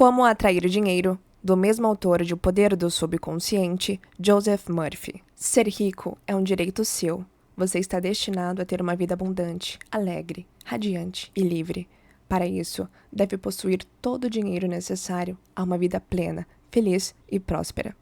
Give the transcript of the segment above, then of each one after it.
Como Atrair Dinheiro, do mesmo autor de O Poder do Subconsciente, Joseph Murphy. Ser rico é um direito seu. Você está destinado a ter uma vida abundante, alegre, radiante e livre. Para isso, deve possuir todo o dinheiro necessário a uma vida plena, feliz e próspera.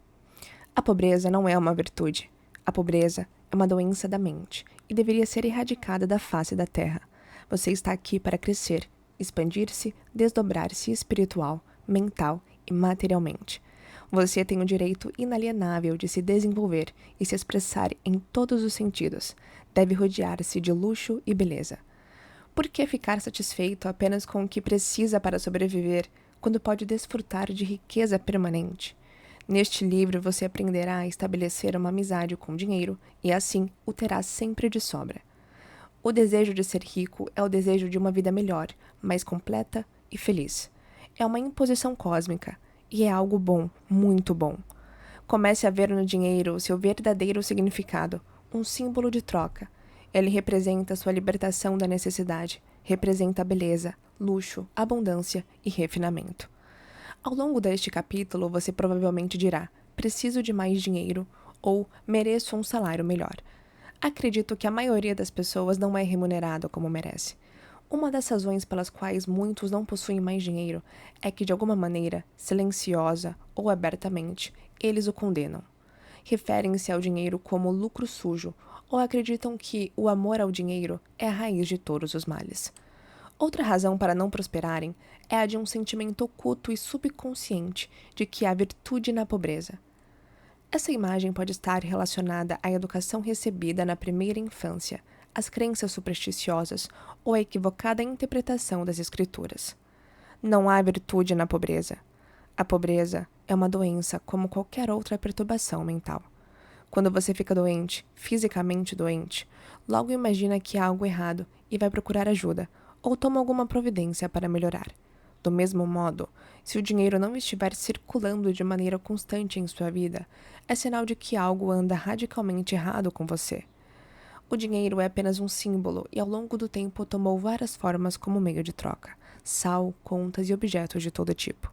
A pobreza não é uma virtude. A pobreza é uma doença da mente e deveria ser erradicada da face da terra. Você está aqui para crescer, expandir-se, desdobrar-se espiritual, mental e materialmente. Você tem o direito inalienável de se desenvolver e se expressar em todos os sentidos. Deve rodear-se de luxo e beleza. Por que ficar satisfeito apenas com o que precisa para sobreviver, quando pode desfrutar de riqueza permanente? Neste livro você aprenderá a estabelecer uma amizade com o dinheiro e assim o terá sempre de sobra. O desejo de ser rico é o desejo de uma vida melhor, mais completa e feliz. É uma imposição cósmica e é algo bom, muito bom. Comece a ver no dinheiro o seu verdadeiro significado, um símbolo de troca. Ele representa sua libertação da necessidade, representa beleza, luxo, abundância e refinamento. Ao longo deste capítulo, você provavelmente dirá: preciso de mais dinheiro ou mereço um salário melhor. Acredito que a maioria das pessoas não é remunerada como merece. Uma das razões pelas quais muitos não possuem mais dinheiro é que, de alguma maneira, silenciosa ou abertamente, eles o condenam. Referem-se ao dinheiro como lucro sujo ou acreditam que o amor ao dinheiro é a raiz de todos os males. Outra razão para não prosperarem é a de um sentimento oculto e subconsciente de que há virtude na pobreza. Essa imagem pode estar relacionada à educação recebida na primeira infância, às crenças supersticiosas ou à equivocada interpretação das escrituras. Não há virtude na pobreza. A pobreza é uma doença como qualquer outra perturbação mental. Quando você fica doente, fisicamente doente, logo imagina que há algo errado e vai procurar ajuda, ou toma alguma providência para melhorar. Do mesmo modo, se o dinheiro não estiver circulando de maneira constante em sua vida, é sinal de que algo anda radicalmente errado com você. O dinheiro é apenas um símbolo e ao longo do tempo tomou várias formas como meio de troca: sal, contas e objetos de todo tipo.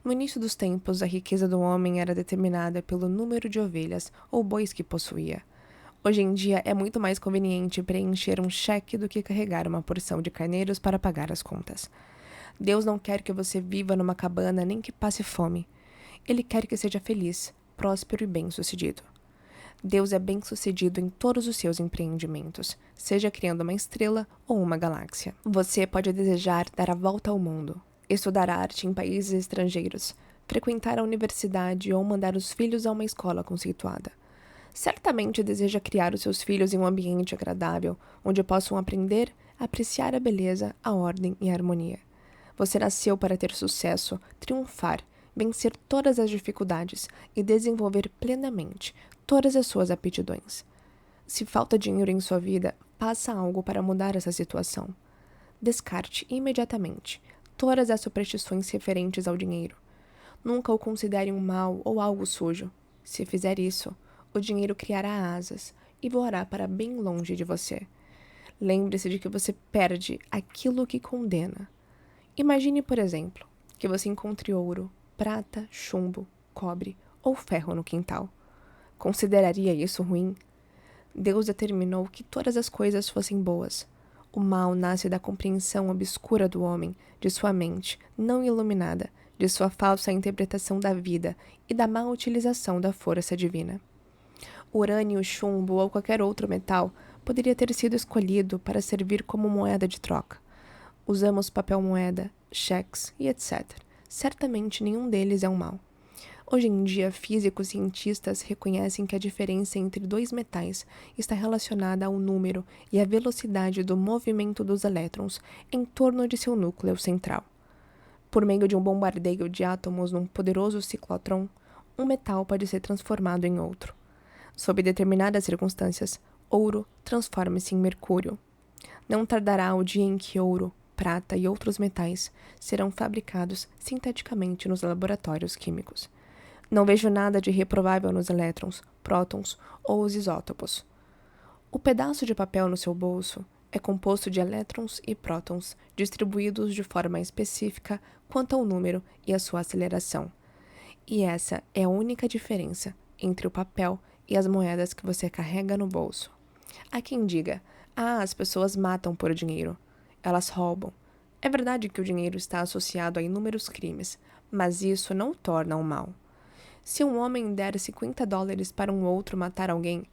No início dos tempos, a riqueza do homem era determinada pelo número de ovelhas ou bois que possuía. Hoje em dia, é muito mais conveniente preencher um cheque do que carregar uma porção de carneiros para pagar as contas. Deus não quer que você viva numa cabana nem que passe fome. Ele quer que seja feliz, próspero e bem-sucedido. Deus é bem-sucedido em todos os seus empreendimentos, seja criando uma estrela ou uma galáxia. Você pode desejar dar a volta ao mundo, estudar arte em países estrangeiros, frequentar a universidade ou mandar os filhos a uma escola conceituada. Certamente deseja criar os seus filhos em um ambiente agradável, onde possam aprender a apreciar a beleza, a ordem e a harmonia. Você nasceu para ter sucesso, triunfar, vencer todas as dificuldades e desenvolver plenamente todas as suas aptidões. Se falta dinheiro em sua vida, faça algo para mudar essa situação. Descarte imediatamente todas as superstições referentes ao dinheiro. Nunca o considere um mal ou algo sujo. Se fizer isso, o dinheiro criará asas e voará para bem longe de você. Lembre-se de que você perde aquilo que condena. Imagine, por exemplo, que você encontre ouro, prata, chumbo, cobre ou ferro no quintal. Consideraria isso ruim? Deus determinou que todas as coisas fossem boas. O mal nasce da compreensão obscura do homem, de sua mente não iluminada, de sua falsa interpretação da vida e da má utilização da força divina. O urânio, chumbo ou qualquer outro metal poderia ter sido escolhido para servir como moeda de troca. Usamos papel moeda, cheques e etc. Certamente nenhum deles é um mal. Hoje em dia, físicos e cientistas reconhecem que a diferença entre dois metais está relacionada ao número e à velocidade do movimento dos elétrons em torno de seu núcleo central. Por meio de um bombardeio de átomos num poderoso ciclotron, um metal pode ser transformado em outro. Sob determinadas circunstâncias, ouro transforma-se em mercúrio. Não tardará o dia em que ouro, prata e outros metais serão fabricados sinteticamente nos laboratórios químicos. Não vejo nada de reprovável nos elétrons, prótons ou os isótopos. O pedaço de papel no seu bolso É composto de elétrons e prótons, distribuídos de forma específica quanto ao número e a sua aceleração. E essa é a única diferença entre o papel e as moedas que você carrega no bolso. Há quem diga: as pessoas matam por dinheiro. Elas roubam. É verdade que o dinheiro está associado a inúmeros crimes, mas isso não o torna um mal. Se um homem der $50 para um outro matar alguém,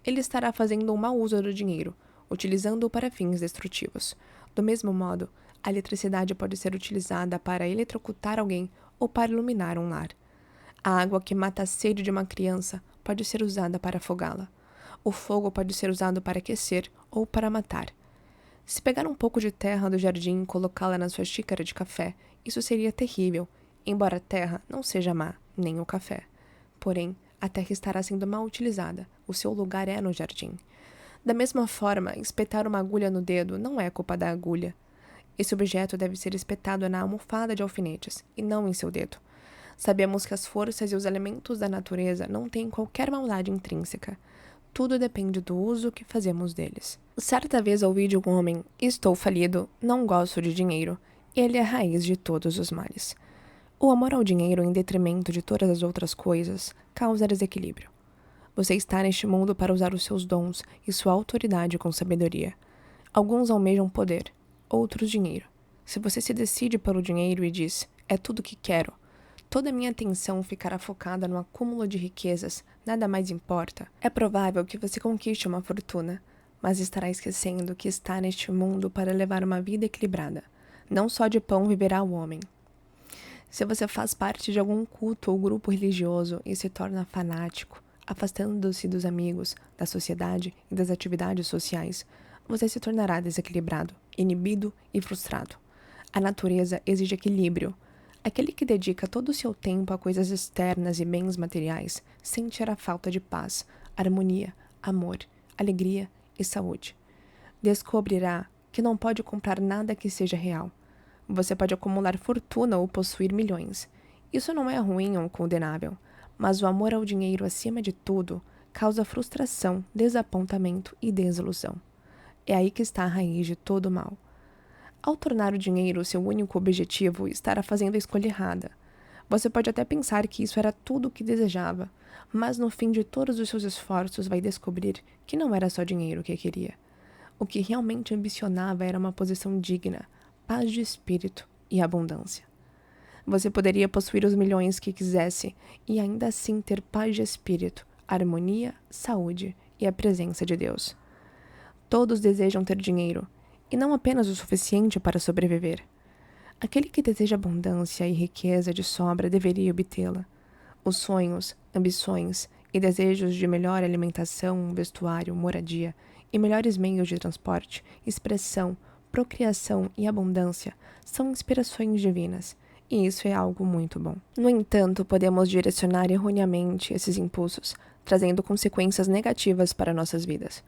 ele estará fazendo um mau uso do dinheiro, utilizando-o para fins destrutivos. Do mesmo modo, a eletricidade pode ser utilizada para eletrocutar alguém ou para iluminar um lar. A água que mata a sede de uma criança pode ser usada para afogá-la. O fogo pode ser usado para aquecer ou para matar. Se pegar um pouco de terra do jardim e colocá-la na sua xícara de café, isso seria terrível, embora a terra não seja má, nem o café. Porém, a terra estará sendo mal utilizada, o seu lugar é no jardim. Da mesma forma, espetar uma agulha no dedo não é culpa da agulha. Esse objeto deve ser espetado na almofada de alfinetes, e não em seu dedo. Sabemos que as forças e os elementos da natureza não têm qualquer maldade intrínseca. Tudo depende do uso que fazemos deles. Certa vez ouvi de um homem: estou falido, não gosto de dinheiro. Ele é a raiz de todos os males. O amor ao dinheiro em detrimento de todas as outras coisas causa desequilíbrio. Você está neste mundo para usar os seus dons e sua autoridade com sabedoria. Alguns almejam poder, outros dinheiro. Se você se decide pelo dinheiro e diz: é tudo que quero, toda a minha atenção ficará focada no acúmulo de riquezas, nada mais importa. É provável que você conquiste uma fortuna, mas estará esquecendo que está neste mundo para levar uma vida equilibrada. Não só de pão viverá o homem. Se você faz parte de algum culto ou grupo religioso e se torna fanático, afastando-se dos amigos, da sociedade e das atividades sociais, você se tornará desequilibrado, inibido e frustrado. A natureza exige equilíbrio. Aquele que dedica todo o seu tempo a coisas externas e bens materiais sentirá falta de paz, harmonia, amor, alegria e saúde. Descobrirá que não pode comprar nada que seja real. Você pode acumular fortuna ou possuir milhões. Isso não é ruim ou condenável, mas o amor ao dinheiro acima de tudo causa frustração, desapontamento e desilusão. É aí que está a raiz de todo o mal. Ao tornar o dinheiro seu único objetivo, estará fazendo a escolha errada. Você pode até pensar que isso era tudo o que desejava, mas no fim de todos os seus esforços vai descobrir que não era só dinheiro que queria. O que realmente ambicionava era uma posição digna, paz de espírito e abundância. Você poderia possuir os milhões que quisesse e ainda assim ter paz de espírito, harmonia, saúde e a presença de Deus. Todos desejam ter dinheiro, e não apenas o suficiente para sobreviver. Aquele que deseja abundância e riqueza de sobra deveria obtê-la. Os sonhos, ambições e desejos de melhor alimentação, vestuário, moradia e melhores meios de transporte, expressão, procriação e abundância são inspirações divinas, e isso é algo muito bom. No entanto, podemos direcionar erroneamente esses impulsos, trazendo consequências negativas para nossas vidas.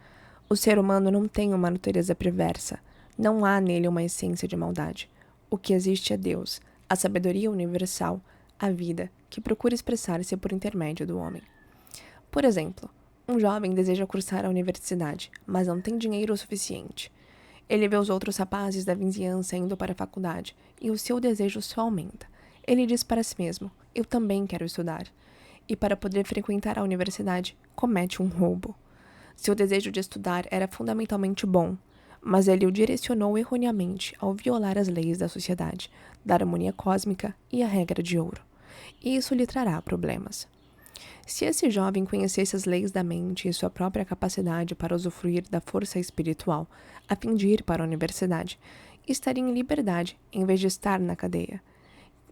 O ser humano não tem uma natureza perversa. Não há nele uma essência de maldade. O que existe é Deus, a sabedoria universal, a vida, que procura expressar-se por intermédio do homem. Por exemplo, um jovem deseja cursar a universidade, mas não tem dinheiro o suficiente. Ele vê os outros rapazes da vizinhança indo para a faculdade, e o seu desejo só aumenta. Ele diz para si mesmo: eu também quero estudar. E para poder frequentar a universidade, comete um roubo. Seu desejo de estudar era fundamentalmente bom, mas ele o direcionou erroneamente ao violar as leis da sociedade, da harmonia cósmica e a regra de ouro. E isso lhe trará problemas. Se esse jovem conhecesse as leis da mente e sua própria capacidade para usufruir da força espiritual, a fim de ir para a universidade, estaria em liberdade em vez de estar na cadeia.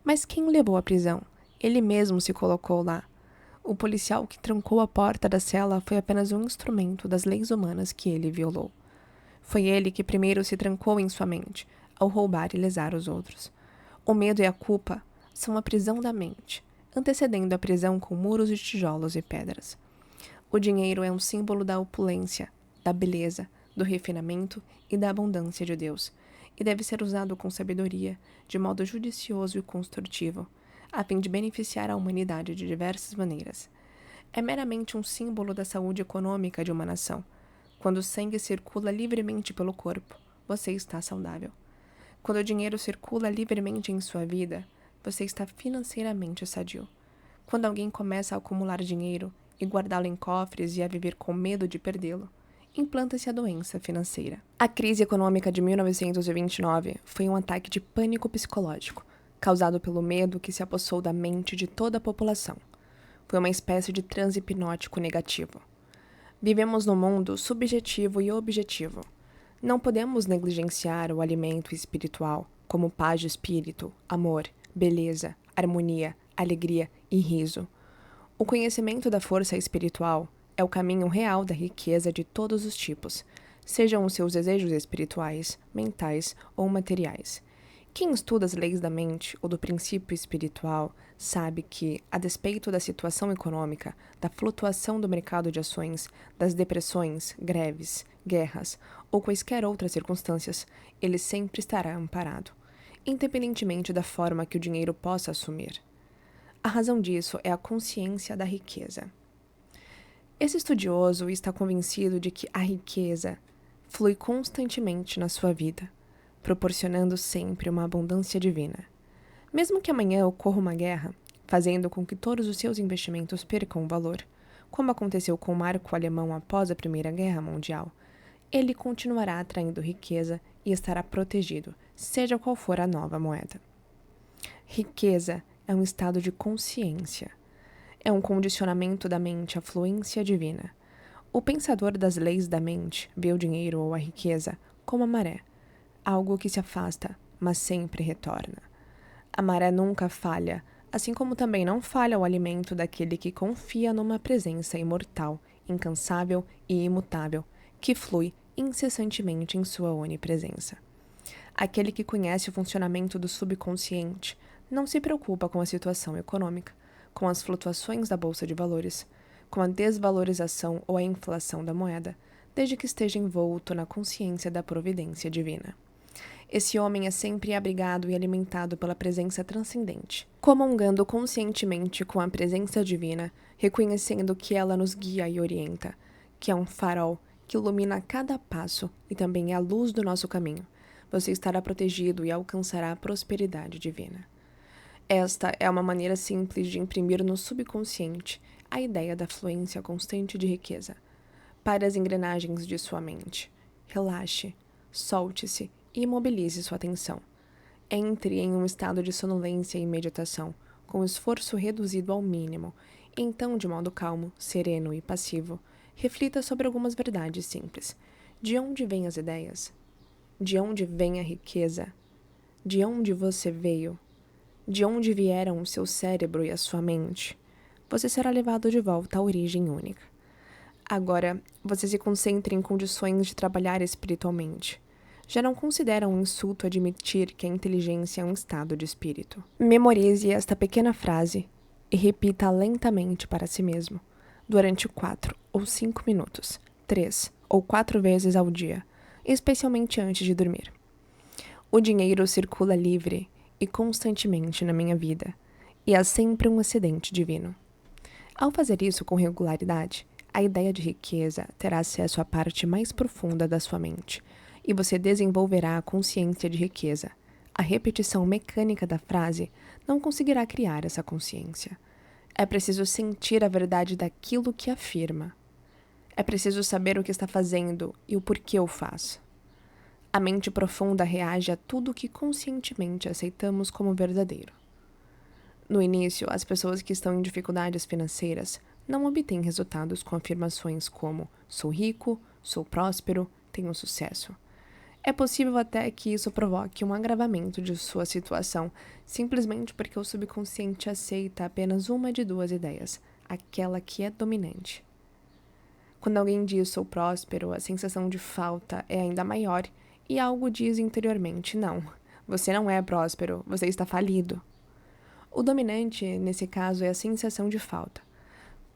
Mas quem o levou à prisão? Ele mesmo se colocou lá. O policial que trancou a porta da cela foi apenas um instrumento das leis humanas que ele violou. Foi ele que primeiro se trancou em sua mente, ao roubar e lesar os outros. O medo e a culpa são a prisão da mente, antecedendo a prisão com muros de tijolos e pedras. O dinheiro é um símbolo da opulência, da beleza, do refinamento e da abundância de Deus, e deve ser usado com sabedoria, de modo judicioso e construtivo, a fim de beneficiar a humanidade de diversas maneiras. É meramente um símbolo da saúde econômica de uma nação. Quando o sangue circula livremente pelo corpo, você está saudável. Quando o dinheiro circula livremente em sua vida, você está financeiramente sadio. Quando alguém começa a acumular dinheiro e guardá-lo em cofres e a viver com medo de perdê-lo, implanta-se a doença financeira. A crise econômica de 1929 foi um ataque de pânico psicológico, causado pelo medo que se apossou da mente de toda a população. Foi uma espécie de transe hipnótico negativo. Vivemos num mundo subjetivo e objetivo. Não podemos negligenciar o alimento espiritual, como paz de espírito, amor, beleza, harmonia, alegria e riso. O conhecimento da força espiritual é o caminho real da riqueza de todos os tipos, sejam os seus desejos espirituais, mentais ou materiais. Quem estuda as leis da mente ou do princípio espiritual sabe que, a despeito da situação econômica, da flutuação do mercado de ações, das depressões, greves, guerras ou quaisquer outras circunstâncias, ele sempre estará amparado, independentemente da forma que o dinheiro possa assumir. A razão disso é a consciência da riqueza. Esse estudioso está convencido de que a riqueza flui constantemente na sua vida, proporcionando sempre uma abundância divina. Mesmo que amanhã ocorra uma guerra, fazendo com que todos os seus investimentos percam valor, como aconteceu com o marco alemão após a Primeira Guerra Mundial, ele continuará atraindo riqueza e estará protegido, seja qual for a nova moeda. Riqueza é um estado de consciência. É um condicionamento da mente à fluência divina. O pensador das leis da mente vê o dinheiro ou a riqueza como a maré, algo que se afasta, mas sempre retorna. A maré nunca falha, assim como também não falha o alimento daquele que confia numa presença imortal, incansável e imutável, que flui incessantemente em sua onipresença. Aquele que conhece o funcionamento do subconsciente não se preocupa com a situação econômica, com as flutuações da bolsa de valores, com a desvalorização ou a inflação da moeda, desde que esteja envolto na consciência da providência divina. Esse homem é sempre abrigado e alimentado pela presença transcendente, comungando conscientemente com a presença divina, reconhecendo que ela nos guia e orienta, que é um farol que ilumina cada passo e também é a luz do nosso caminho. Você estará protegido e alcançará a prosperidade divina. Esta é uma maneira simples de imprimir no subconsciente a ideia da fluência constante de riqueza. Pare as engrenagens de sua mente. Relaxe, solte-se e imobilize sua atenção. Entre em um estado de sonolência e meditação, com esforço reduzido ao mínimo, e então, de modo calmo, sereno e passivo, reflita sobre algumas verdades simples. De onde vêm as ideias? De onde vem a riqueza? De onde você veio? De onde vieram o seu cérebro e a sua mente? Você será levado de volta à origem única. Agora, você se concentre em condições de trabalhar espiritualmente. Já não considera um insulto admitir que a inteligência é um estado de espírito. Memorize esta pequena frase e repita lentamente para si mesmo, durante 4 ou 5 minutos, 3 ou 4 vezes ao dia, especialmente antes de dormir. O dinheiro circula livre e constantemente na minha vida, e há sempre um excedente divino. Ao fazer isso com regularidade, a ideia de riqueza terá acesso à parte mais profunda da sua mente, e você desenvolverá a consciência de riqueza. A repetição mecânica da frase não conseguirá criar essa consciência. É preciso sentir a verdade daquilo que afirma. É preciso saber o que está fazendo e o porquê o faz. A mente profunda reage a tudo que conscientemente aceitamos como verdadeiro. No início, as pessoas que estão em dificuldades financeiras não obtêm resultados com afirmações como sou rico, sou próspero, tenho sucesso. É possível até que isso provoque um agravamento de sua situação, simplesmente porque o subconsciente aceita apenas uma de duas ideias, aquela que é dominante. Quando alguém diz sou próspero, a sensação de falta é ainda maior e algo diz interiormente não, você não é próspero, você está falido. O dominante, nesse caso, é a sensação de falta.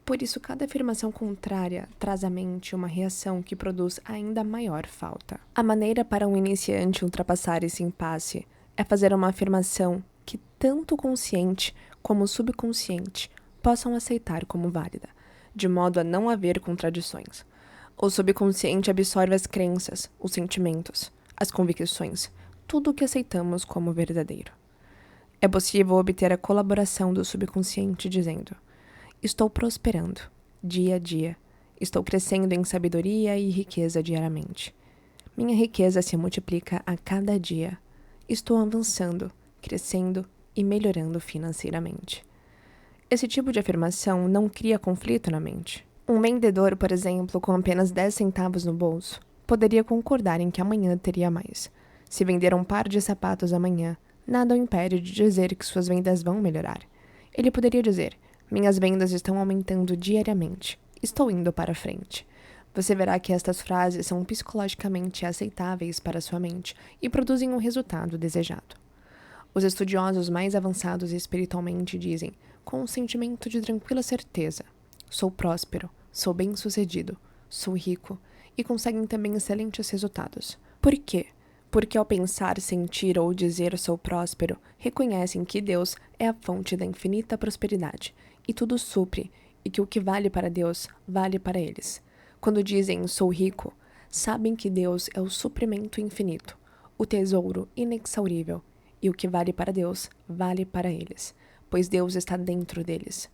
Por isso, cada afirmação contrária traz à mente uma reação que produz ainda maior falta. A maneira para um iniciante ultrapassar esse impasse é fazer uma afirmação que tanto o consciente como o subconsciente possam aceitar como válida, de modo a não haver contradições. O subconsciente absorve as crenças, os sentimentos, as convicções, tudo o que aceitamos como verdadeiro. É possível obter a colaboração do subconsciente dizendo: estou prosperando, dia a dia. Estou crescendo em sabedoria e riqueza diariamente. Minha riqueza se multiplica a cada dia. Estou avançando, crescendo e melhorando financeiramente. Esse tipo de afirmação não cria conflito na mente. Um vendedor, por exemplo, com apenas 10 centavos no bolso, poderia concordar em que amanhã teria mais. Se vender um par de sapatos amanhã, nada o impede de dizer que suas vendas vão melhorar. Ele poderia dizer: minhas vendas estão aumentando diariamente. Estou indo para frente. Você verá que estas frases são psicologicamente aceitáveis para sua mente e produzem o resultado desejado. Os estudiosos mais avançados espiritualmente dizem, com um sentimento de tranquila certeza: sou próspero, sou bem-sucedido, sou rico, e conseguem também excelentes resultados. Por quê? Porque ao pensar, sentir ou dizer sou próspero, reconhecem que Deus é a fonte da infinita prosperidade, e tudo supre, e que o que vale para Deus, vale para eles. Quando dizem sou rico, sabem que Deus é o suprimento infinito, o tesouro inexaurível, e o que vale para Deus, vale para eles, pois Deus está dentro deles.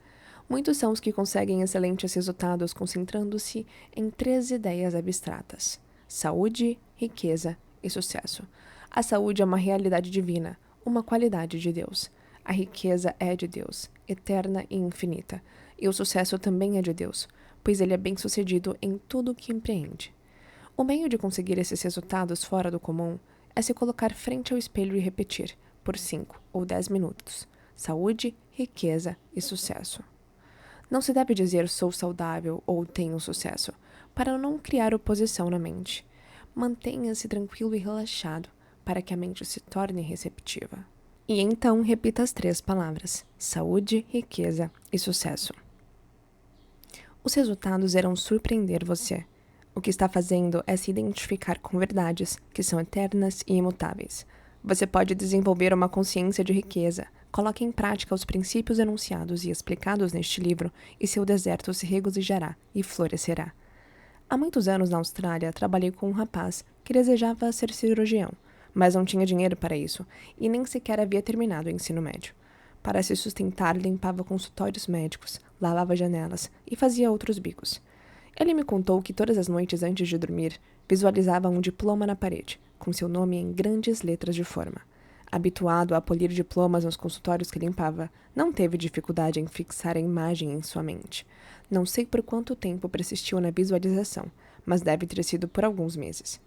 Muitos são os que conseguem excelentes resultados concentrando-se em 3 ideias abstratas: saúde, riqueza e sucesso. A saúde é uma realidade divina, uma qualidade de Deus. A riqueza é de Deus, eterna e infinita. E o sucesso também é de Deus, pois ele é bem-sucedido em tudo o que empreende. O meio de conseguir esses resultados fora do comum é se colocar frente ao espelho e repetir, por 5 ou 10 minutos, saúde, riqueza e sucesso. Não se deve dizer sou saudável ou tenho sucesso, para não criar oposição na mente. Mantenha-se tranquilo e relaxado, para que a mente se torne receptiva. E então repita as 3 palavras: saúde, riqueza e sucesso. Os resultados irão surpreender você. O que está fazendo é se identificar com verdades que são eternas e imutáveis. Você pode desenvolver uma consciência de riqueza. Coloque em prática os princípios enunciados e explicados neste livro, e seu deserto se regozijará e florescerá. Há muitos anos na Austrália, trabalhei com um rapaz que desejava ser cirurgião, mas não tinha dinheiro para isso e nem sequer havia terminado o ensino médio. Para se sustentar, limpava consultórios médicos, lavava janelas e fazia outros bicos. Ele me contou que todas as noites antes de dormir, visualizava um diploma na parede, com seu nome em grandes letras de forma. Habituado a polir diplomas nos consultórios que limpava, não teve dificuldade em fixar a imagem em sua mente. Não sei por quanto tempo persistiu na visualização, mas deve ter sido por alguns meses.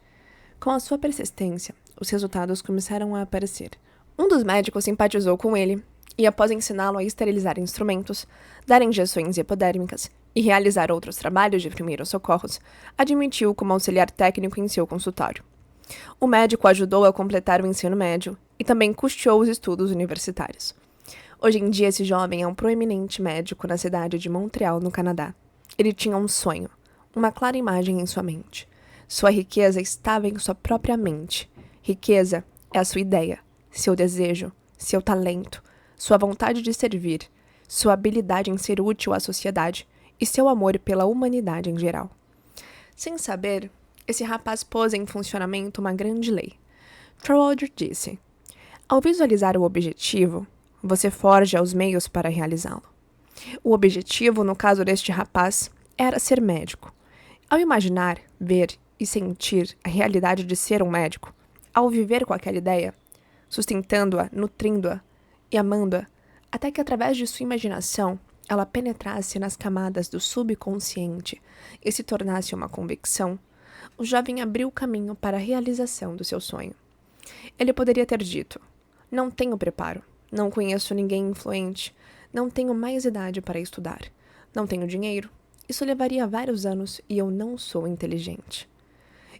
Com a sua persistência, os resultados começaram a aparecer. Um dos médicos simpatizou com ele e, após ensiná-lo a esterilizar instrumentos, dar injeções hipodérmicas e realizar outros trabalhos de primeiros socorros, admitiu-o como auxiliar técnico em seu consultório. O médico ajudou a completar o ensino médio e também custeou os estudos universitários. Hoje em dia, esse jovem é um proeminente médico na cidade de Montreal, no Canadá. Ele tinha um sonho, uma clara imagem em sua mente. Sua riqueza estava em sua própria mente. Riqueza é a sua ideia, seu desejo, seu talento, sua vontade de servir, sua habilidade em ser útil à sociedade e seu amor pela humanidade em geral. Sem saber, esse rapaz pôs em funcionamento uma grande lei. Trowalder disse: ao visualizar o objetivo, você forja os meios para realizá-lo. O objetivo, no caso deste rapaz, era ser médico. Ao imaginar, ver e sentir a realidade de ser um médico, ao viver com aquela ideia, sustentando-a, nutrindo-a e amando-a, até que através de sua imaginação ela penetrasse nas camadas do subconsciente e se tornasse uma convicção, o jovem abriu o caminho para a realização do seu sonho. Ele poderia ter dito: não tenho preparo, não conheço ninguém influente, não tenho mais idade para estudar, não tenho dinheiro, isso levaria vários anos e eu não sou inteligente.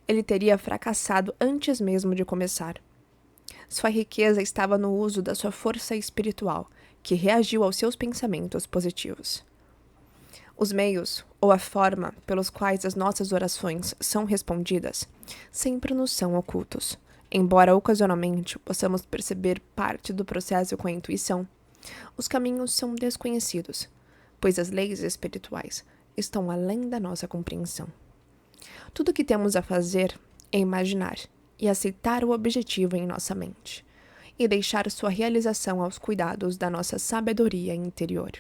Ele teria fracassado antes mesmo de começar. Sua riqueza estava no uso da sua força espiritual, que reagiu aos seus pensamentos positivos. Os meios, ou a forma pelos quais as nossas orações são respondidas, sempre nos são ocultos. Embora ocasionalmente possamos perceber parte do processo com a intuição, os caminhos são desconhecidos, pois as leis espirituais estão além da nossa compreensão. Tudo o que temos a fazer é imaginar e aceitar o objetivo em nossa mente, e deixar sua realização aos cuidados da nossa sabedoria interior.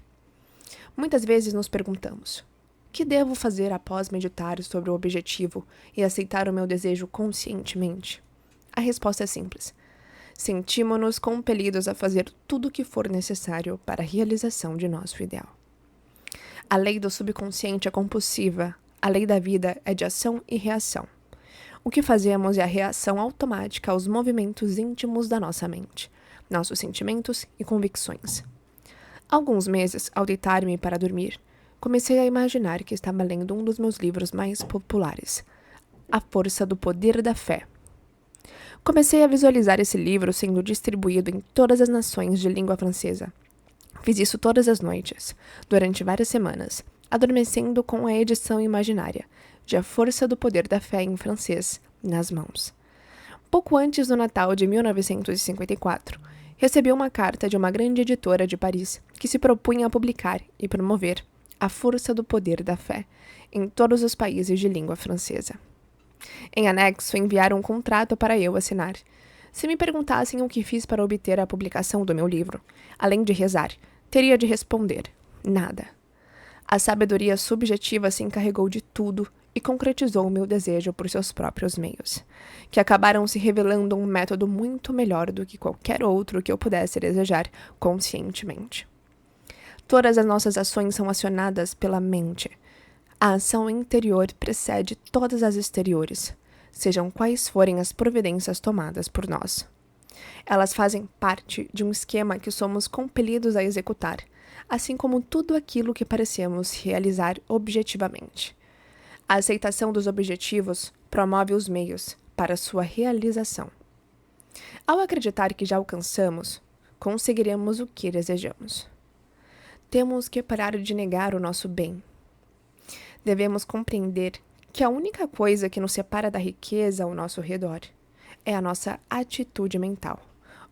Muitas vezes nos perguntamos: o que devo fazer após meditar sobre o objetivo e aceitar o meu desejo conscientemente? A resposta é simples. Sentimos-nos compelidos a fazer tudo o que for necessário para a realização de nosso ideal. A lei do subconsciente é compulsiva, a lei da vida é de ação e reação. O que fazemos é a reação automática aos movimentos íntimos da nossa mente, nossos sentimentos e convicções. Há alguns meses, ao deitar-me para dormir, comecei a imaginar que estava lendo um dos meus livros mais populares, A Força do Poder da Fé. Comecei a visualizar esse livro sendo distribuído em todas as nações de língua francesa. Fiz isso todas as noites, durante várias semanas, adormecendo com a edição imaginária de A Força do Poder da Fé em francês nas mãos. Pouco antes do Natal de 1954, recebi uma carta de uma grande editora de Paris que se propunha a publicar e promover A Força do Poder da Fé em todos os países de língua francesa. Em anexo, enviaram um contrato para eu assinar. Se me perguntassem o que fiz para obter a publicação do meu livro, além de rezar, teria de responder: nada. A sabedoria subjetiva se encarregou de tudo e concretizou o meu desejo por seus próprios meios, que acabaram se revelando um método muito melhor do que qualquer outro que eu pudesse desejar conscientemente. Todas as nossas ações são acionadas pela mente. A ação interior precede todas as exteriores, sejam quais forem as providências tomadas por nós. Elas fazem parte de um esquema que somos compelidos a executar, assim como tudo aquilo que parecemos realizar objetivamente. A aceitação dos objetivos promove os meios para sua realização. Ao acreditar que já alcançamos, conseguiremos o que desejamos. Temos que parar de negar o nosso bem. Devemos compreender que a única coisa que nos separa da riqueza ao nosso redor é a nossa atitude mental,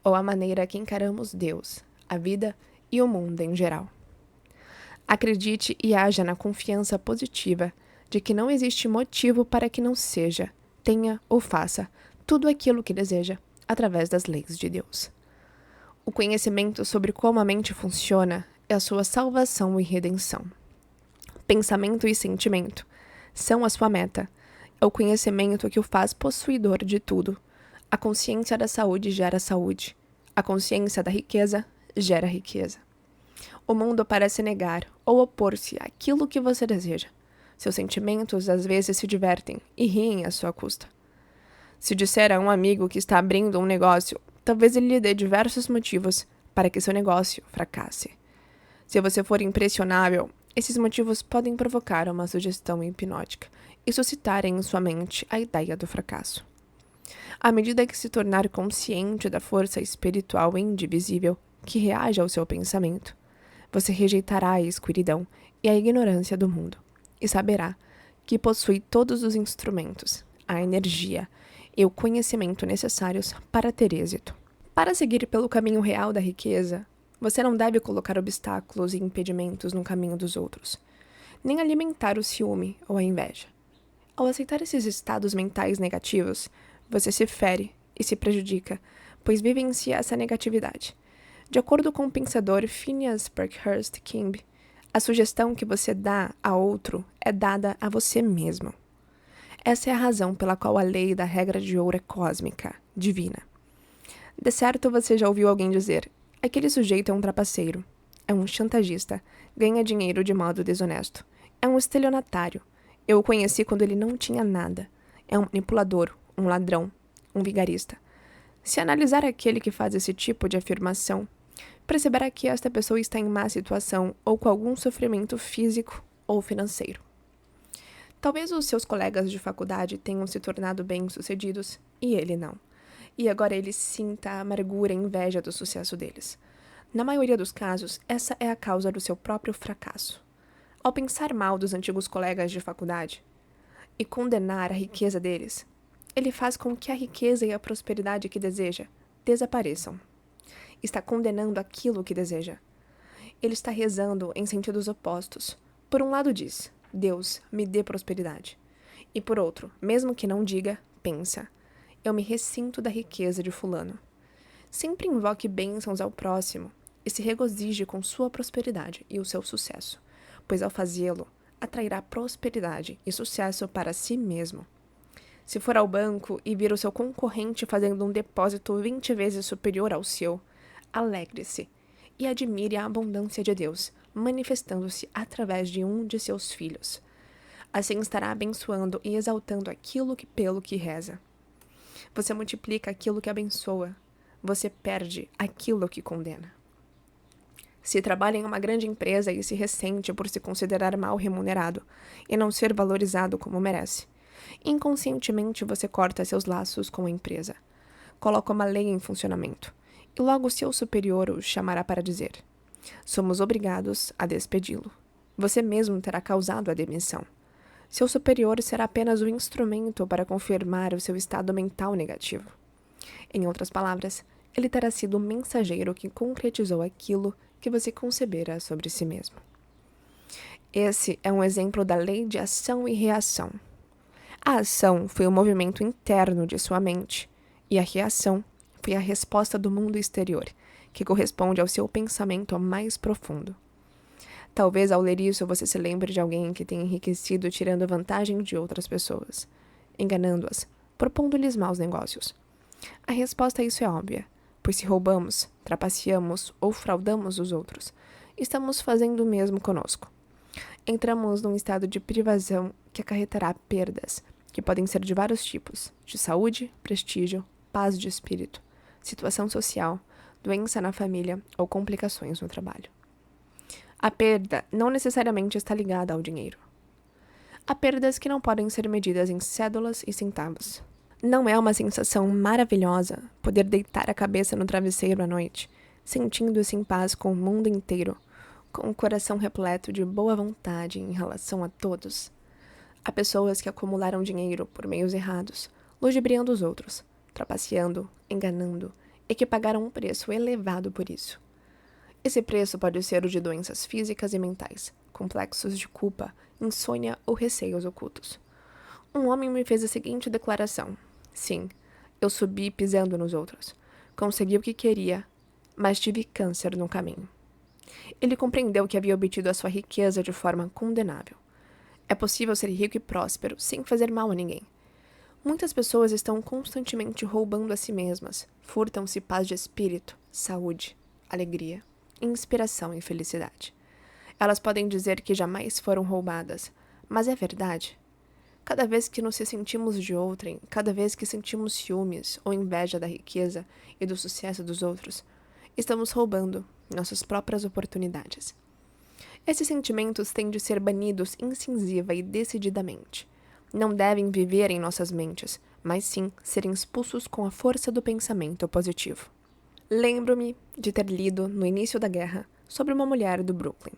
ou a maneira que encaramos Deus, a vida e o mundo em geral. Acredite e haja na confiança positiva de que não existe motivo para que não seja, tenha ou faça tudo aquilo que deseja através das leis de Deus. O conhecimento sobre como a mente funciona é a sua salvação e redenção. Pensamento e sentimento são a sua meta. É o conhecimento que o faz possuidor de tudo. A consciência da saúde gera saúde. A consciência da riqueza gera riqueza. O mundo parece negar ou opor-se àquilo que você deseja. Seus sentimentos às vezes se divertem e riem à sua custa. Se disser a um amigo que está abrindo um negócio, talvez ele lhe dê diversos motivos para que seu negócio fracasse. Se você for impressionável, esses motivos podem provocar uma sugestão hipnótica e suscitarem em sua mente a ideia do fracasso. À medida que se tornar consciente da força espiritual indivisível que reage ao seu pensamento, você rejeitará a escuridão e a ignorância do mundo e saberá que possui todos os instrumentos, a energia e o conhecimento necessários para ter êxito. Para seguir pelo caminho real da riqueza, você não deve colocar obstáculos e impedimentos no caminho dos outros, nem alimentar o ciúme ou a inveja. Ao aceitar esses estados mentais negativos, você se fere e se prejudica, pois vivencia essa negatividade. De acordo com o pensador Phineas Parkhurst King, a sugestão que você dá a outro é dada a você mesmo. Essa é a razão pela qual a lei da regra de ouro é cósmica, divina. De certo, você já ouviu alguém dizer: aquele sujeito é um trapaceiro, é um chantagista, ganha dinheiro de modo desonesto, é um estelionatário. Eu o conheci quando ele não tinha nada. É um manipulador, um ladrão, um vigarista. Se analisar aquele que faz esse tipo de afirmação, perceberá que esta pessoa está em má situação ou com algum sofrimento físico ou financeiro. Talvez os seus colegas de faculdade tenham se tornado bem-sucedidos e ele não. E agora ele sinta a amargura e inveja do sucesso deles. Na maioria dos casos, essa é a causa do seu próprio fracasso. Ao pensar mal dos antigos colegas de faculdade e condenar a riqueza deles, ele faz com que a riqueza e a prosperidade que deseja desapareçam. Está condenando aquilo que deseja. Ele está rezando em sentidos opostos. Por um lado diz: Deus, me dê prosperidade. E por outro, mesmo que não diga, pensa: eu me ressinto da riqueza de fulano. Sempre invoque bênçãos ao próximo e se regozije com sua prosperidade e o seu sucesso, pois ao fazê-lo, atrairá prosperidade e sucesso para si mesmo. Se for ao banco e vir o seu concorrente fazendo um depósito 20 vezes superior ao seu, alegre-se e admire a abundância de Deus, manifestando-se através de um de seus filhos. Assim estará abençoando e exaltando aquilo pelo que reza. Você multiplica aquilo que abençoa. Você perde aquilo que condena. Se trabalha em uma grande empresa e se ressente por se considerar mal remunerado e não ser valorizado como merece, inconscientemente você corta seus laços com a empresa, coloca uma lei em funcionamento, e logo seu superior o chamará para dizer: somos obrigados a despedi-lo. Você mesmo terá causado a demissão. Seu superior será apenas o instrumento para confirmar o seu estado mental negativo. Em outras palavras, ele terá sido o mensageiro que concretizou aquilo que você concebera sobre si mesmo. Esse é um exemplo da lei de ação e reação. A ação foi o movimento interno de sua mente, e a reação foi a resposta do mundo exterior, que corresponde ao seu pensamento mais profundo. Talvez ao ler isso você se lembre de alguém que tenha enriquecido tirando vantagem de outras pessoas, enganando-as, propondo-lhes maus negócios. A resposta a isso é óbvia, pois se roubamos, trapaceamos ou fraudamos os outros, estamos fazendo o mesmo conosco. Entramos num estado de privação que acarretará perdas, que podem ser de vários tipos, de saúde, prestígio, paz de espírito, situação social, doença na família ou complicações no trabalho. A perda não necessariamente está ligada ao dinheiro. Há perdas que não podem ser medidas em cédulas e centavos. Não é uma sensação maravilhosa poder deitar a cabeça no travesseiro à noite, sentindo-se em paz com o mundo inteiro, com o coração repleto de boa vontade em relação a todos. Há pessoas que acumularam dinheiro por meios errados, ludibriando os outros, trapaceando, enganando, e que pagaram um preço elevado por isso. Esse preço pode ser o de doenças físicas e mentais, complexos de culpa, insônia ou receios ocultos. Um homem me fez a seguinte declaração: sim, eu subi pisando nos outros. Consegui o que queria, mas tive câncer no caminho. Ele compreendeu que havia obtido a sua riqueza de forma condenável. É possível ser rico e próspero sem fazer mal a ninguém. Muitas pessoas estão constantemente roubando a si mesmas, furtam-se paz de espírito, saúde, alegria, inspiração e felicidade. Elas podem dizer que jamais foram roubadas, mas é verdade. Cada vez que nos sentimos de outrem, cada vez que sentimos ciúmes ou inveja da riqueza e do sucesso dos outros, estamos roubando nossas próprias oportunidades. Esses sentimentos têm de ser banidos incisiva e decididamente. Não devem viver em nossas mentes, mas sim serem expulsos com a força do pensamento positivo. Lembro-me de ter lido, no início da guerra, sobre uma mulher do Brooklyn,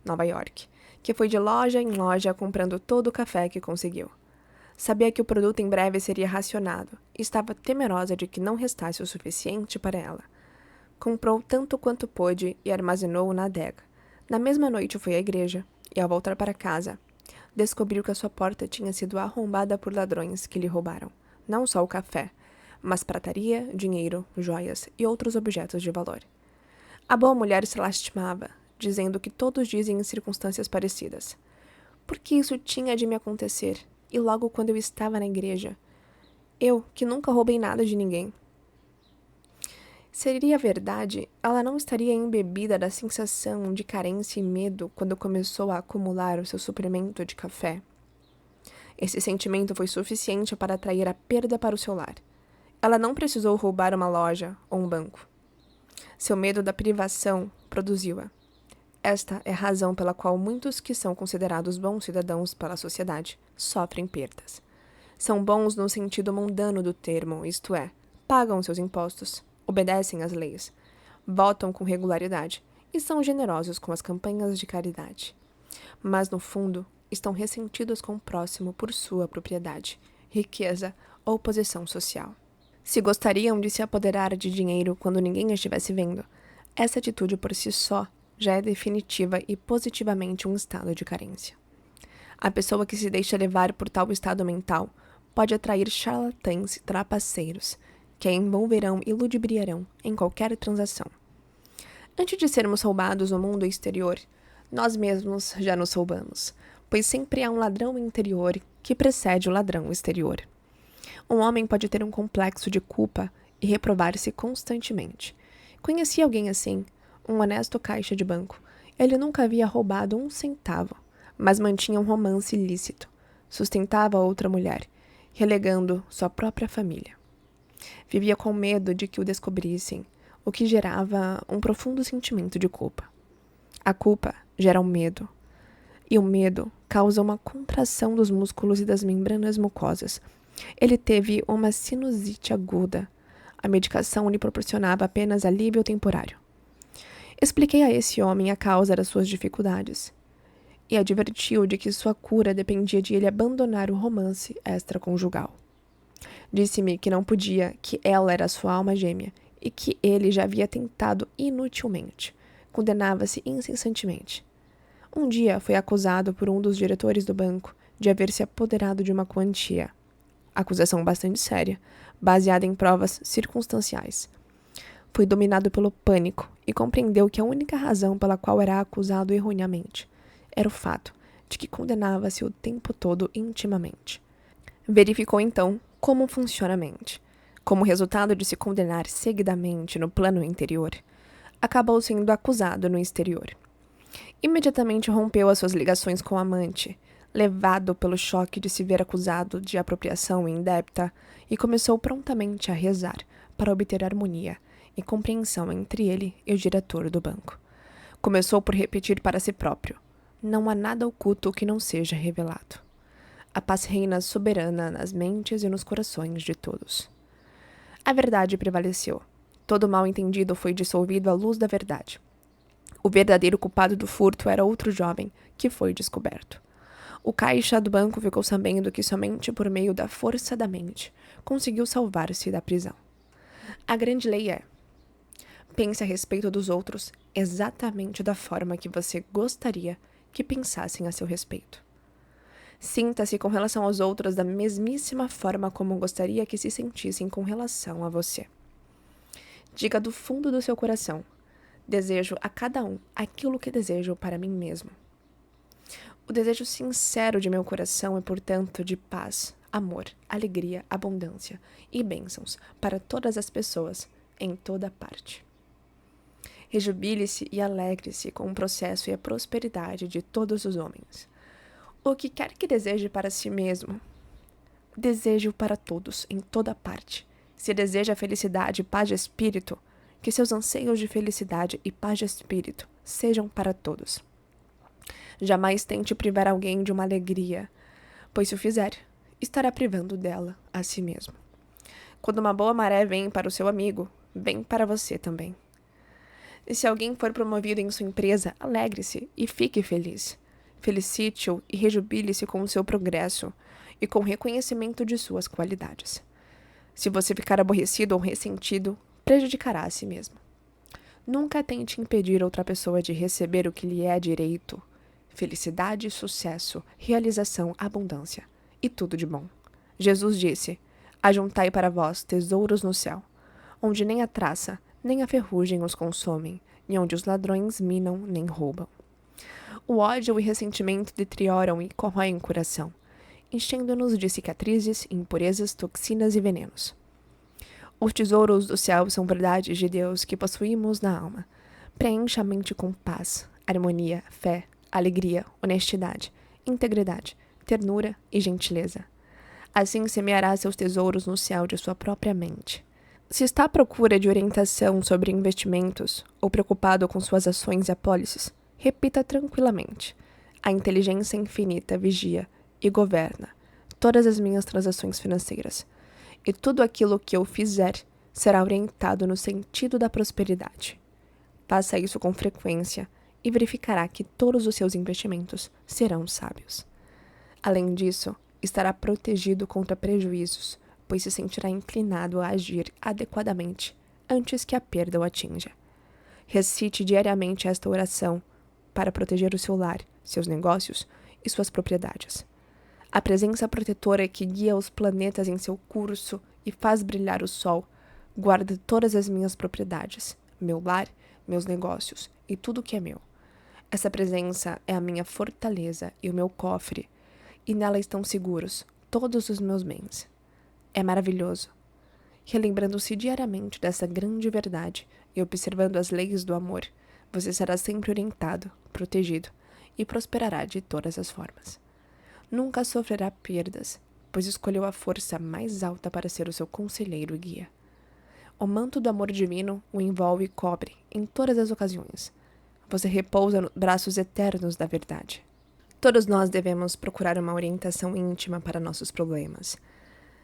Nova York, que foi de loja em loja comprando todo o café que conseguiu. Sabia que o produto em breve seria racionado e estava temerosa de que não restasse o suficiente para ela. Comprou tanto quanto pôde e armazenou-o na adega. Na mesma noite foi à igreja e, ao voltar para casa, descobriu que a sua porta tinha sido arrombada por ladrões que lhe roubaram, não só o café, mas prataria, dinheiro, joias e outros objetos de valor. A boa mulher se lastimava, dizendo que todos dizem em circunstâncias parecidas. Por que isso tinha de me acontecer? E logo quando eu estava na igreja? Eu, que nunca roubei nada de ninguém. Seria verdade, ela não estaria embebida da sensação de carência e medo quando começou a acumular o seu suprimento de café. Esse sentimento foi suficiente para atrair a perda para o seu lar. Ela não precisou roubar uma loja ou um banco. Seu medo da privação produziu-a. Esta é a razão pela qual muitos que são considerados bons cidadãos pela sociedade sofrem perdas. São bons no sentido mundano do termo, isto é, pagam seus impostos, obedecem às leis, votam com regularidade e são generosos com as campanhas de caridade. Mas, no fundo, estão ressentidos com o próximo por sua propriedade, riqueza ou posição social. Se gostariam de se apoderar de dinheiro quando ninguém estivesse vendo, essa atitude por si só já é definitiva e positivamente um estado de carência. A pessoa que se deixa levar por tal estado mental pode atrair charlatães e trapaceiros, que a envolverão e ludibriarão em qualquer transação. Antes de sermos roubados no mundo exterior, nós mesmos já nos roubamos, pois sempre há um ladrão interior que precede o ladrão exterior. Um homem pode ter um complexo de culpa e reprovar-se constantemente. Conheci alguém assim, um honesto caixa de banco. Ele nunca havia roubado um centavo, mas mantinha um romance ilícito. Sustentava outra mulher, relegando sua própria família. Vivia com medo de que o descobrissem, o que gerava um profundo sentimento de culpa. A culpa gera um medo, e o medo causa uma contração dos músculos e das membranas mucosas. Ele teve uma sinusite aguda. A medicação lhe proporcionava apenas alívio temporário. Expliquei a esse homem a causa das suas dificuldades e advertiu de que sua cura dependia de ele abandonar o romance extraconjugal. Disse-me que não podia, que ela era sua alma gêmea e que ele já havia tentado inutilmente. Condenava-se incessantemente. Um dia foi acusado por um dos diretores do banco de haver se apoderado de uma quantia. Acusação bastante séria, baseada em provas circunstanciais. Foi dominado pelo pânico e compreendeu que a única razão pela qual era acusado erroneamente era o fato de que condenava-se o tempo todo intimamente. Verificou então como funciona a mente. Como resultado de se condenar seguidamente no plano interior, acabou sendo acusado no exterior. Imediatamente rompeu as suas ligações com o amante, levado pelo choque de se ver acusado de apropriação indébita, e começou prontamente a rezar para obter harmonia e compreensão entre ele e o diretor do banco. Começou por repetir para si próprio: não há nada oculto que não seja revelado. A paz reina soberana nas mentes e nos corações de todos. A verdade prevaleceu. Todo mal entendido foi dissolvido à luz da verdade. O verdadeiro culpado do furto era outro jovem, que foi descoberto. O caixa do banco ficou sabendo que somente por meio da força da mente conseguiu salvar-se da prisão. A grande lei é: pense a respeito dos outros exatamente da forma que você gostaria que pensassem a seu respeito. Sinta-se com relação aos outros da mesmíssima forma como gostaria que se sentissem com relação a você. Diga do fundo do seu coração: desejo a cada um aquilo que desejo para mim mesmo. O desejo sincero de meu coração é, portanto, de paz, amor, alegria, abundância e bênçãos para todas as pessoas, em toda parte. Rejubile-se e alegre-se com o processo e a prosperidade de todos os homens. O que quer que deseje para si mesmo, deseje-o para todos, em toda parte. Se deseja felicidade e paz de espírito, que seus anseios de felicidade e paz de espírito sejam para todos. Jamais tente privar alguém de uma alegria, pois se o fizer, estará privando dela a si mesmo. Quando uma boa maré vem para o seu amigo, vem para você também. E se alguém for promovido em sua empresa, alegre-se e fique feliz. Felicite-o e rejubile-se com o seu progresso e com o reconhecimento de suas qualidades. Se você ficar aborrecido ou ressentido, prejudicará a si mesmo. Nunca tente impedir outra pessoa de receber o que lhe é direito: felicidade, sucesso, realização, abundância e tudo de bom. Jesus disse: ajuntai para vós tesouros no céu, onde nem a traça, nem a ferrugem os consomem, e onde os ladrões minam nem roubam. O ódio e ressentimento deterioram e corroem o coração, enchendo-nos de cicatrizes, impurezas, toxinas e venenos. Os tesouros do céu são verdades de Deus que possuímos na alma. Preencha a mente com paz, harmonia, fé, alegria, honestidade, integridade, ternura e gentileza. Assim semeará seus tesouros no céu de sua própria mente. Se está à procura de orientação sobre investimentos ou preocupado com suas ações e apólices, repita tranquilamente: a inteligência infinita vigia e governa todas as minhas transações financeiras, e tudo aquilo que eu fizer será orientado no sentido da prosperidade. Faça isso com frequência e verificará que todos os seus investimentos serão sábios. Além disso, estará protegido contra prejuízos, pois se sentirá inclinado a agir adequadamente antes que a perda o atinja. Recite diariamente esta oração para proteger o seu lar, seus negócios e suas propriedades. A presença protetora que guia os planetas em seu curso e faz brilhar o sol guarda todas as minhas propriedades, meu lar, meus negócios e tudo que é meu. Essa presença é a minha fortaleza e o meu cofre, e nela estão seguros todos os meus bens. É maravilhoso. Relembrando-se diariamente dessa grande verdade e observando as leis do amor, você será sempre orientado, protegido e prosperará de todas as formas. Nunca sofrerá perdas, pois escolheu a força mais alta para ser o seu conselheiro e guia. O manto do amor divino o envolve e cobre em todas as ocasiões. Você repousa nos braços eternos da verdade. Todos nós devemos procurar uma orientação íntima para nossos problemas.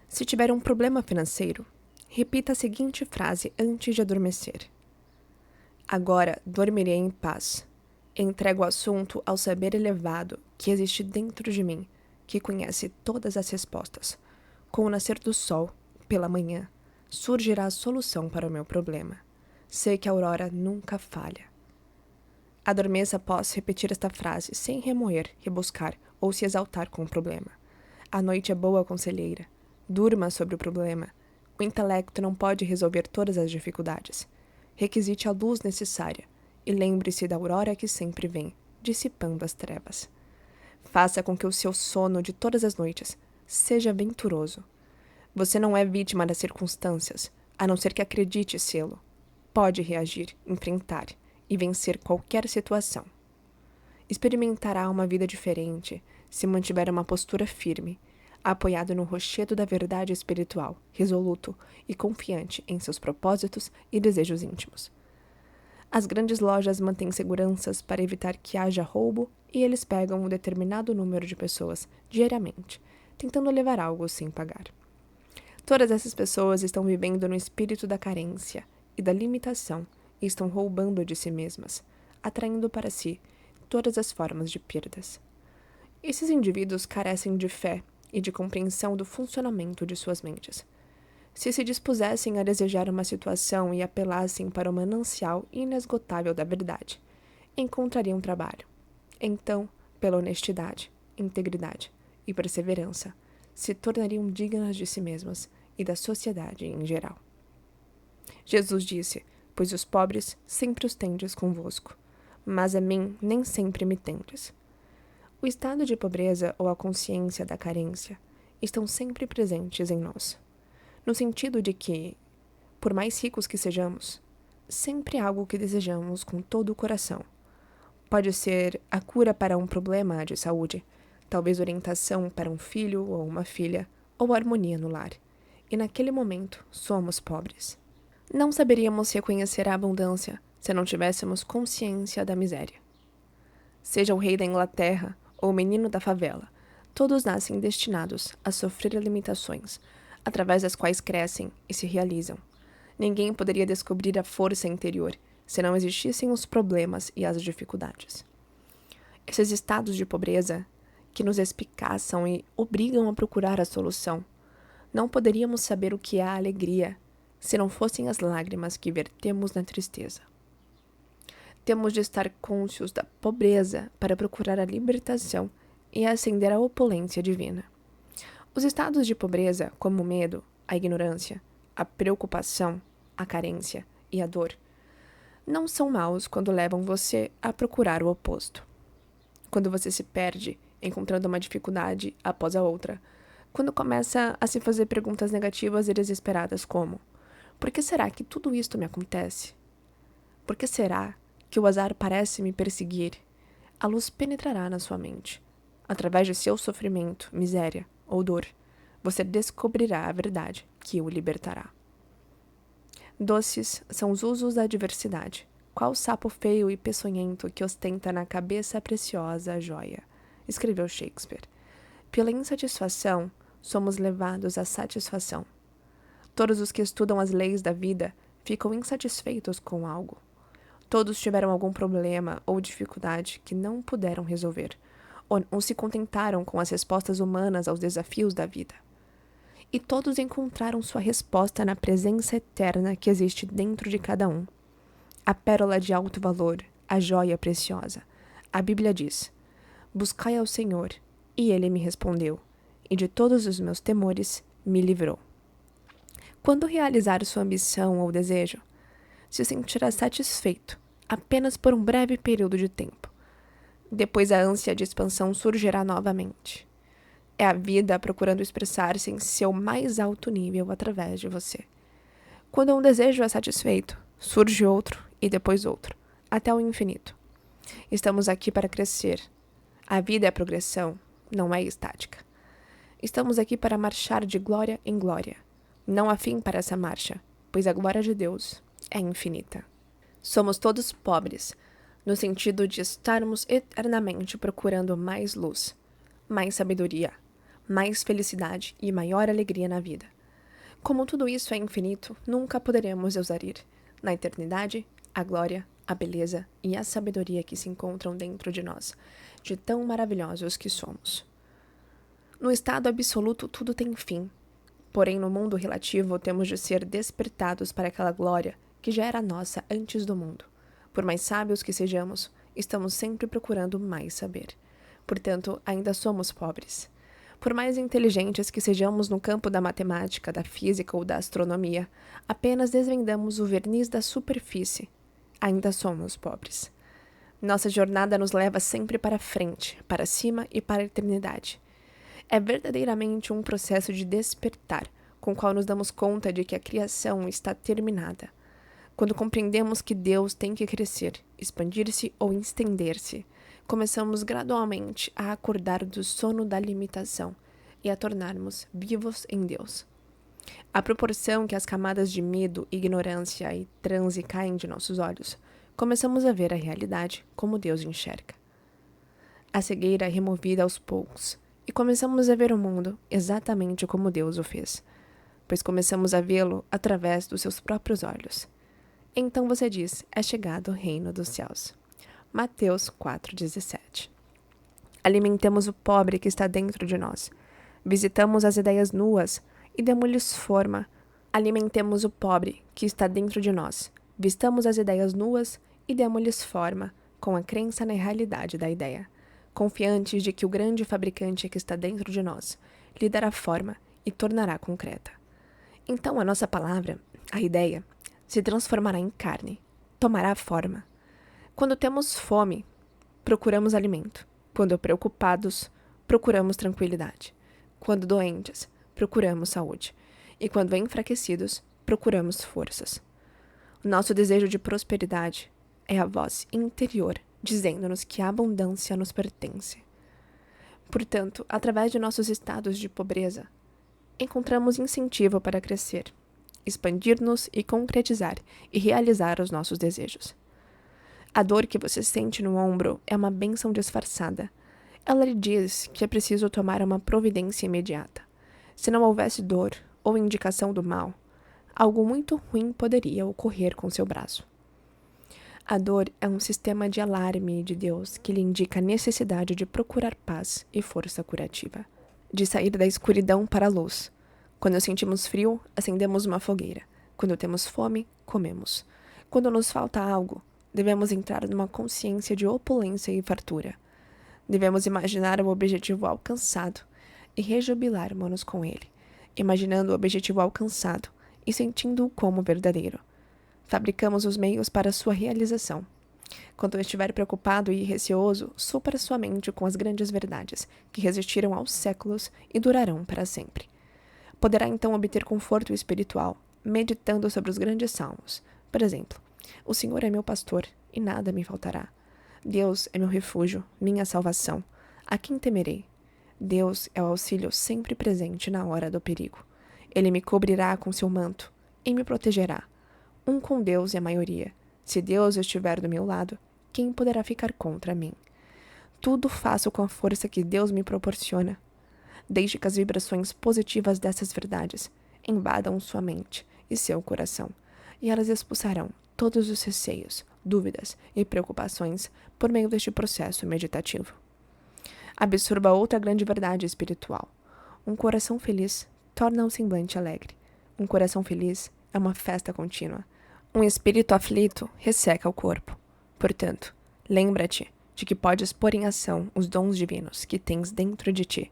Se tiver um problema financeiro, repita a seguinte frase antes de adormecer: agora dormirei em paz. Entrego o assunto ao saber elevado que existe dentro de mim, que conhece todas as respostas. Com o nascer do sol, pela manhã, surgirá a solução para o meu problema. Sei que a aurora nunca falha. Adormeça após repetir esta frase, sem remoer, rebuscar ou se exaltar com o problema. A noite é boa conselheira. Durma sobre o problema. O intelecto não pode resolver todas as dificuldades. Requisite a luz necessária e lembre-se da aurora que sempre vem, dissipando as trevas. Faça com que o seu sono de todas as noites seja venturoso. Você não é vítima das circunstâncias, a não ser que acredite sê-lo. Pode reagir, enfrentar e vencer qualquer situação. Experimentará uma vida diferente se mantiver uma postura firme, apoiado no rochedo da verdade espiritual, resoluto e confiante em seus propósitos e desejos íntimos. As grandes lojas mantêm seguranças para evitar que haja roubo e eles pegam um determinado número de pessoas diariamente, tentando levar algo sem pagar. Todas essas pessoas estão vivendo no espírito da carência e da limitação e estão roubando de si mesmas, atraindo para si todas as formas de perdas. Esses indivíduos carecem de fé e de compreensão do funcionamento de suas mentes. Se dispusessem a desejar uma situação e apelassem para o manancial inesgotável da verdade, encontrariam trabalho. Então, pela honestidade, integridade e perseverança, se tornariam dignas de si mesmas e da sociedade em geral. Jesus disse: pois os pobres sempre os tendes convosco, mas a mim nem sempre me tendes. O estado de pobreza ou a consciência da carência estão sempre presentes em nós, no sentido de que, por mais ricos que sejamos, sempre há algo que desejamos com todo o coração. Pode ser a cura para um problema de saúde, talvez orientação para um filho ou uma filha, ou harmonia no lar. E naquele momento, somos pobres. Não saberíamos reconhecer a abundância se não tivéssemos consciência da miséria. Seja o rei da Inglaterra ou o menino da favela, todos nascem destinados a sofrer limitações, através das quais crescem e se realizam. Ninguém poderia descobrir a força interior se não existissem os problemas e as dificuldades. Esses estados de pobreza, que nos espicaçam e obrigam a procurar a solução, não poderíamos saber o que é a alegria se não fossem as lágrimas que vertemos na tristeza. Temos de estar cônscios da pobreza para procurar a libertação e ascender à opulência divina. Os estados de pobreza, como o medo, a ignorância, a preocupação, a carência e a dor, não são maus quando levam você a procurar o oposto. Quando você se perde, encontrando uma dificuldade após a outra, quando começa a se fazer perguntas negativas e desesperadas como: por que será que tudo isto me acontece? Por que será que o azar parece me perseguir? A luz penetrará na sua mente. Através de seu sofrimento, miséria ou dor, você descobrirá a verdade que o libertará. Doces são os usos da adversidade, qual sapo feio e peçonhento que ostenta na cabeça a preciosa joia, escreveu Shakespeare. Pela insatisfação, somos levados à satisfação. Todos os que estudam as leis da vida ficam insatisfeitos com algo. Todos tiveram algum problema ou dificuldade que não puderam resolver, ou se contentaram com as respostas humanas aos desafios da vida. E todos encontraram sua resposta na presença eterna que existe dentro de cada um. A pérola de alto valor, a joia preciosa. A Bíblia diz: Buscai ao Senhor, e ele me respondeu, e de todos os meus temores me livrou. Quando realizar sua ambição ou desejo, se sentirá satisfeito apenas por um breve período de tempo. Depois a ânsia de expansão surgirá novamente. É a vida procurando expressar-se em seu mais alto nível através de você. Quando um desejo é satisfeito, surge outro e depois outro, até o infinito. Estamos aqui para crescer. A vida é progressão, não é estática. Estamos aqui para marchar de glória em glória. Não há fim para essa marcha, pois a glória de Deus é infinita. Somos todos pobres, no sentido de estarmos eternamente procurando mais luz, mais sabedoria, mais felicidade e maior alegria na vida. Como tudo isso é infinito, nunca poderemos exaurir, na eternidade, a glória, a beleza e a sabedoria que se encontram dentro de nós, de tão maravilhosos que somos. No estado absoluto, tudo tem fim. Porém, no mundo relativo, temos de ser despertados para aquela glória que já era nossa antes do mundo. Por mais sábios que sejamos, estamos sempre procurando mais saber. Portanto, ainda somos pobres. Por mais inteligentes que sejamos no campo da matemática, da física ou da astronomia, apenas desvendamos o verniz da superfície. Ainda somos pobres. Nossa jornada nos leva sempre para frente, para cima e para a eternidade. É verdadeiramente um processo de despertar, com o qual nos damos conta de que a criação está terminada. Quando compreendemos que Deus tem que crescer, expandir-se ou estender-se, começamos gradualmente a acordar do sono da limitação e a tornarmos vivos em Deus. À proporção que as camadas de medo, ignorância e transe caem de nossos olhos, começamos a ver a realidade como Deus enxerga. A cegueira é removida aos poucos, e começamos a ver o mundo exatamente como Deus o fez, pois começamos a vê-lo através dos seus próprios olhos. Então você diz, é chegado o reino dos céus. Mateus 4,17. Alimentemos o pobre que está dentro de nós. Visitamos as ideias nuas e demos-lhes forma. Alimentemos o pobre que está dentro de nós. Vistamos as ideias nuas e demos-lhes forma, com a crença na realidade da ideia, confiantes de que o grande fabricante que está dentro de nós lhe dará forma e tornará concreta. Então a nossa palavra, a ideia, se transformará em carne, tomará forma. Quando temos fome, procuramos alimento. Quando preocupados, procuramos tranquilidade. Quando doentes, procuramos saúde. E quando enfraquecidos, procuramos forças. O nosso desejo de prosperidade é a voz interior dizendo-nos que a abundância nos pertence. Portanto, através de nossos estados de pobreza, encontramos incentivo para crescer, expandir-nos e concretizar e realizar os nossos desejos. A dor que você sente no ombro é uma bênção disfarçada. Ela lhe diz que é preciso tomar uma providência imediata. Se não houvesse dor ou indicação do mal, algo muito ruim poderia ocorrer com seu braço. A dor é um sistema de alarme de Deus que lhe indica a necessidade de procurar paz e força curativa, de sair da escuridão para a luz. Quando sentimos frio, acendemos uma fogueira. Quando temos fome, comemos. Quando nos falta algo, devemos entrar numa consciência de opulência e fartura. Devemos imaginar o objetivo alcançado e rejubilarmos-nos com ele, imaginando o objetivo alcançado e sentindo-o como verdadeiro. Fabricamos os meios para sua realização. Quando estiver preocupado e receoso, supra sua mente com as grandes verdades, que resistiram aos séculos e durarão para sempre. Poderá então obter conforto espiritual, meditando sobre os grandes salmos. Por exemplo, o Senhor é meu pastor, e nada me faltará. Deus é meu refúgio, minha salvação. A quem temerei? Deus é o auxílio sempre presente na hora do perigo. Ele me cobrirá com seu manto e me protegerá. Um com Deus é a maioria. Se Deus estiver do meu lado, quem poderá ficar contra mim? Tudo faço com a força que Deus me proporciona. Deixe que as vibrações positivas dessas verdades invadam sua mente e seu coração, e elas expulsarão todos os receios, dúvidas e preocupações por meio deste processo meditativo. Absorva outra grande verdade espiritual. Um coração feliz torna um semblante alegre. Um coração feliz é uma festa contínua. Um espírito aflito resseca o corpo. Portanto, lembra-te de que podes pôr em ação os dons divinos que tens dentro de ti.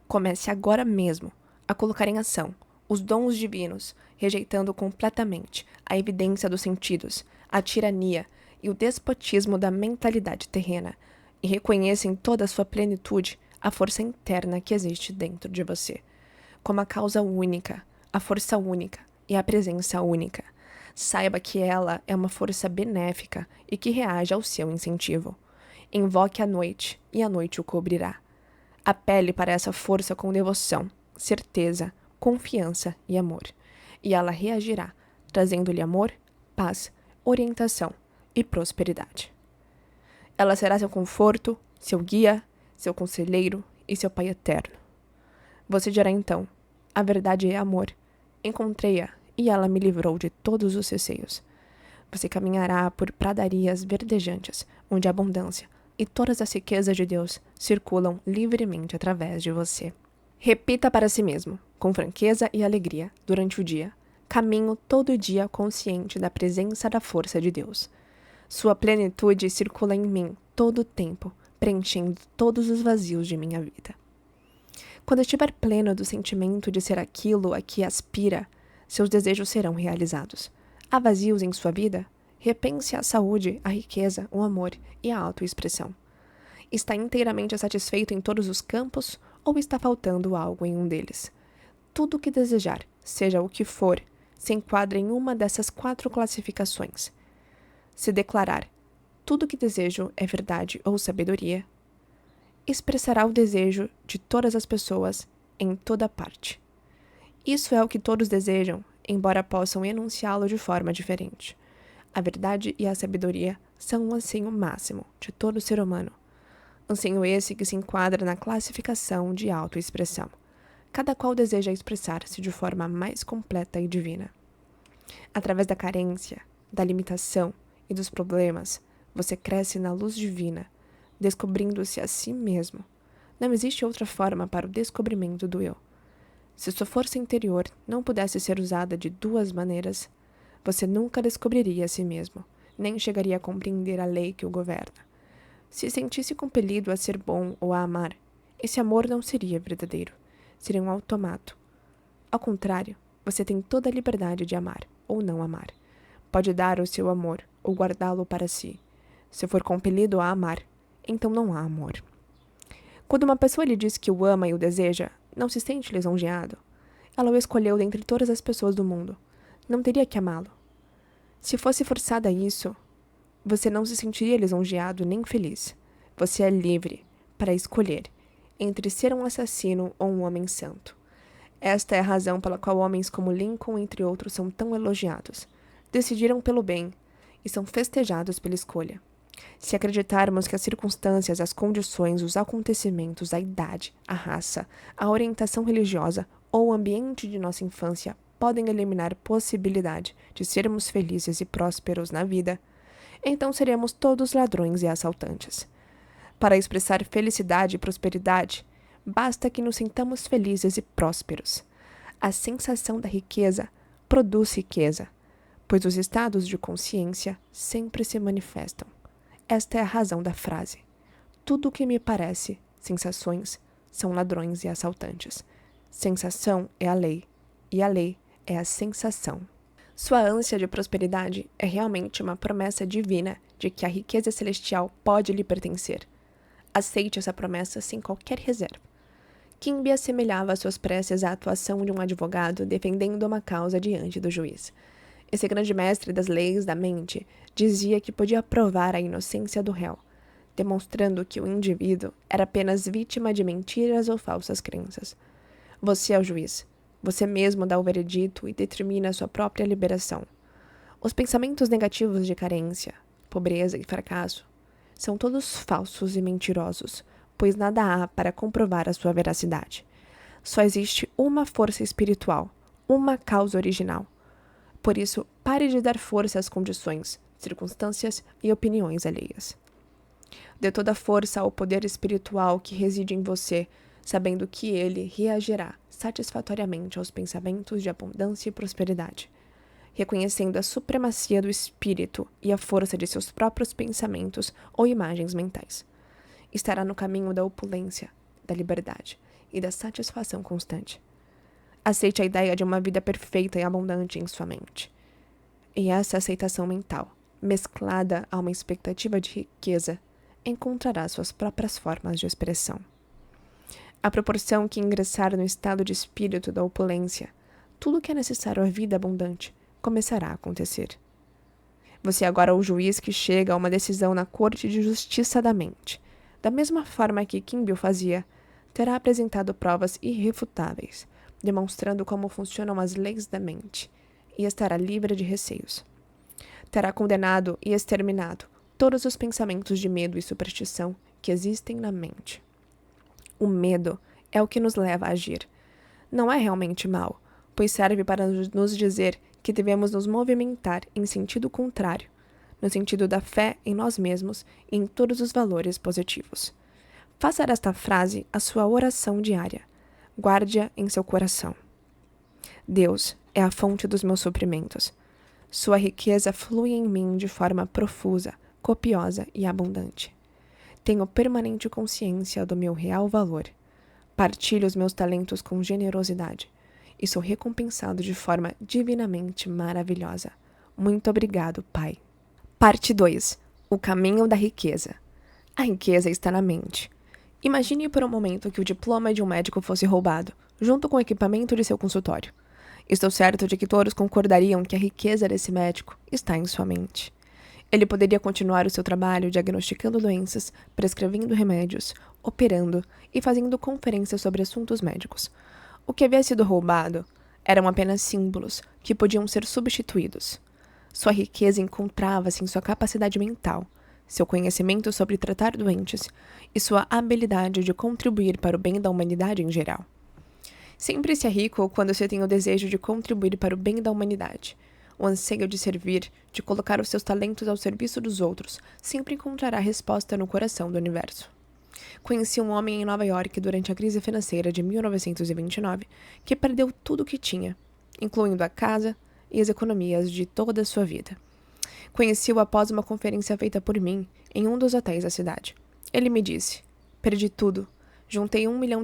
Comece agora mesmo a colocar em ação os dons divinos, rejeitando completamente a evidência dos sentidos, a tirania e o despotismo da mentalidade terrena, e reconheça em toda a sua plenitude a força interna que existe dentro de você, como a causa única, a força única e a presença única. Saiba que ela é uma força benéfica e que reage ao seu incentivo. Invoque a noite, e a noite o cobrirá. Apele para essa força com devoção, certeza, confiança e amor, e ela reagirá, trazendo-lhe amor, paz, orientação e prosperidade. Ela será seu conforto, seu guia, seu conselheiro e seu Pai eterno. Você dirá então: a verdade é amor. Encontrei-a e ela me livrou de todos os receios. Você caminhará por pradarias verdejantes, onde a abundância e todas as riquezas de Deus circulam livremente através de você. Repita para si mesmo, com franqueza e alegria, durante o dia: caminho todo dia consciente da presença da força de Deus. Sua plenitude circula em mim todo o tempo, preenchendo todos os vazios de minha vida. Quando estiver pleno do sentimento de ser aquilo a que aspira, seus desejos serão realizados. Há vazios em sua vida? Repense a saúde, a riqueza, o amor e a autoexpressão. Está inteiramente satisfeito em todos os campos ou está faltando algo em um deles? Tudo o que desejar, seja o que for, se enquadra em uma dessas 4 classificações. Se declarar: tudo o que desejo é verdade ou sabedoria, expressará o desejo de todas as pessoas em toda parte. Isso é o que todos desejam, embora possam enunciá-lo de forma diferente. A verdade e a sabedoria são um anseio máximo de todo ser humano. Anseio esse que se enquadra na classificação de autoexpressão. Cada qual deseja expressar-se de forma mais completa e divina. Através da carência, da limitação e dos problemas, você cresce na luz divina, descobrindo-se a si mesmo. Não existe outra forma para o descobrimento do eu. Se sua força interior não pudesse ser usada de 2 maneiras, você nunca descobriria a si mesmo, nem chegaria a compreender a lei que o governa. Se sentisse compelido a ser bom ou a amar, esse amor não seria verdadeiro, seria um automato. Ao contrário, você tem toda a liberdade de amar ou não amar. Pode dar o seu amor ou guardá-lo para si. Se for compelido a amar, então não há amor. Quando uma pessoa lhe diz que o ama e o deseja, não se sente lisonjeado. Ela o escolheu dentre todas as pessoas do mundo. Não teria que amá-lo. Se fosse forçada a isso, você não se sentiria lisonjeado nem feliz. Você é livre para escolher entre ser um assassino ou um homem santo. Esta é a razão pela qual homens como Lincoln, entre outros, são tão elogiados. Decidiram pelo bem e são festejados pela escolha. Se acreditarmos que as circunstâncias, as condições, os acontecimentos, a idade, a raça, a orientação religiosa ou o ambiente de nossa infância podem eliminar possibilidade de sermos felizes e prósperos na vida, então seremos todos ladrões e assaltantes. Para expressar felicidade e prosperidade, basta que nos sintamos felizes e prósperos. A sensação da riqueza produz riqueza, pois os estados de consciência sempre se manifestam. Esta é a razão da frase: tudo o que me parece sensações são ladrões e assaltantes. Sensação é a lei, e a lei é a sensação. Sua ânsia de prosperidade é realmente uma promessa divina de que a riqueza celestial pode lhe pertencer. Aceite essa promessa sem qualquer reserva. Quimby assemelhava suas preces à atuação de um advogado defendendo uma causa diante do juiz. Esse grande mestre das leis da mente dizia que podia provar a inocência do réu, demonstrando que o indivíduo era apenas vítima de mentiras ou falsas crenças. Você é o juiz. Você mesmo dá o veredito e determina a sua própria liberação. Os pensamentos negativos de carência, pobreza e fracasso são todos falsos e mentirosos, pois nada há para comprovar a sua veracidade. Só existe uma força espiritual, uma causa original. Por isso, pare de dar força às condições, circunstâncias e opiniões alheias. Dê toda a força ao poder espiritual que reside em você, sabendo que ele reagirá satisfatoriamente aos pensamentos de abundância e prosperidade. reconhecendo a supremacia do espírito e a força de seus próprios pensamentos ou imagens mentais. Estará no caminho da opulência, da liberdade e da satisfação constante. Aceite a ideia de uma vida perfeita e abundante em sua mente. E essa aceitação mental, mesclada a uma expectativa de riqueza, encontrará suas próprias formas de expressão. À proporção que ingressar no estado de espírito da opulência, tudo o que é necessário à vida abundante começará a acontecer. Você agora é o juiz que chega a uma decisão na Corte de Justiça da Mente. Da mesma forma que Kimball fazia, terá apresentado provas irrefutáveis, demonstrando como funcionam as leis da mente, e estará livre de receios. Terá condenado e exterminado todos os pensamentos de medo e superstição que existem na mente. O medo é o que nos leva a agir. Não é realmente mal, pois serve para nos dizer que devemos nos movimentar em sentido contrário, no sentido da fé em nós mesmos e em todos os valores positivos. Faça desta frase a sua oração diária. Guarde-a em seu coração. Deus é a fonte dos meus suprimentos. Sua riqueza flui em mim de forma profusa, copiosa e abundante. Tenho permanente consciência do meu real valor. Partilho os meus talentos com generosidade e sou recompensado de forma divinamente maravilhosa. Muito obrigado, Pai. Parte 2. O caminho da riqueza. A riqueza está na mente. Imagine por um momento que o diploma de um médico fosse roubado, junto com o equipamento de seu consultório. Estou certo de que todos concordariam que a riqueza desse médico está em sua mente. Ele poderia continuar o seu trabalho diagnosticando doenças, prescrevendo remédios, operando e fazendo conferências sobre assuntos médicos. O que havia sido roubado eram apenas símbolos que podiam ser substituídos. Sua riqueza encontrava-se em sua capacidade mental, seu conhecimento sobre tratar doentes e sua habilidade de contribuir para o bem da humanidade em geral. Sempre se é rico quando se tem o desejo de contribuir para o bem da humanidade. O anseio de servir, de colocar os seus talentos ao serviço dos outros, sempre encontrará resposta no coração do universo. Conheci um homem em Nova York durante a crise financeira de 1929 que perdeu tudo o que tinha, incluindo a casa e as economias de toda a sua vida. Conheci-o após uma conferência feita por mim em um dos hotéis da cidade. Ele me disse: perdi tudo. Juntei $1 milhão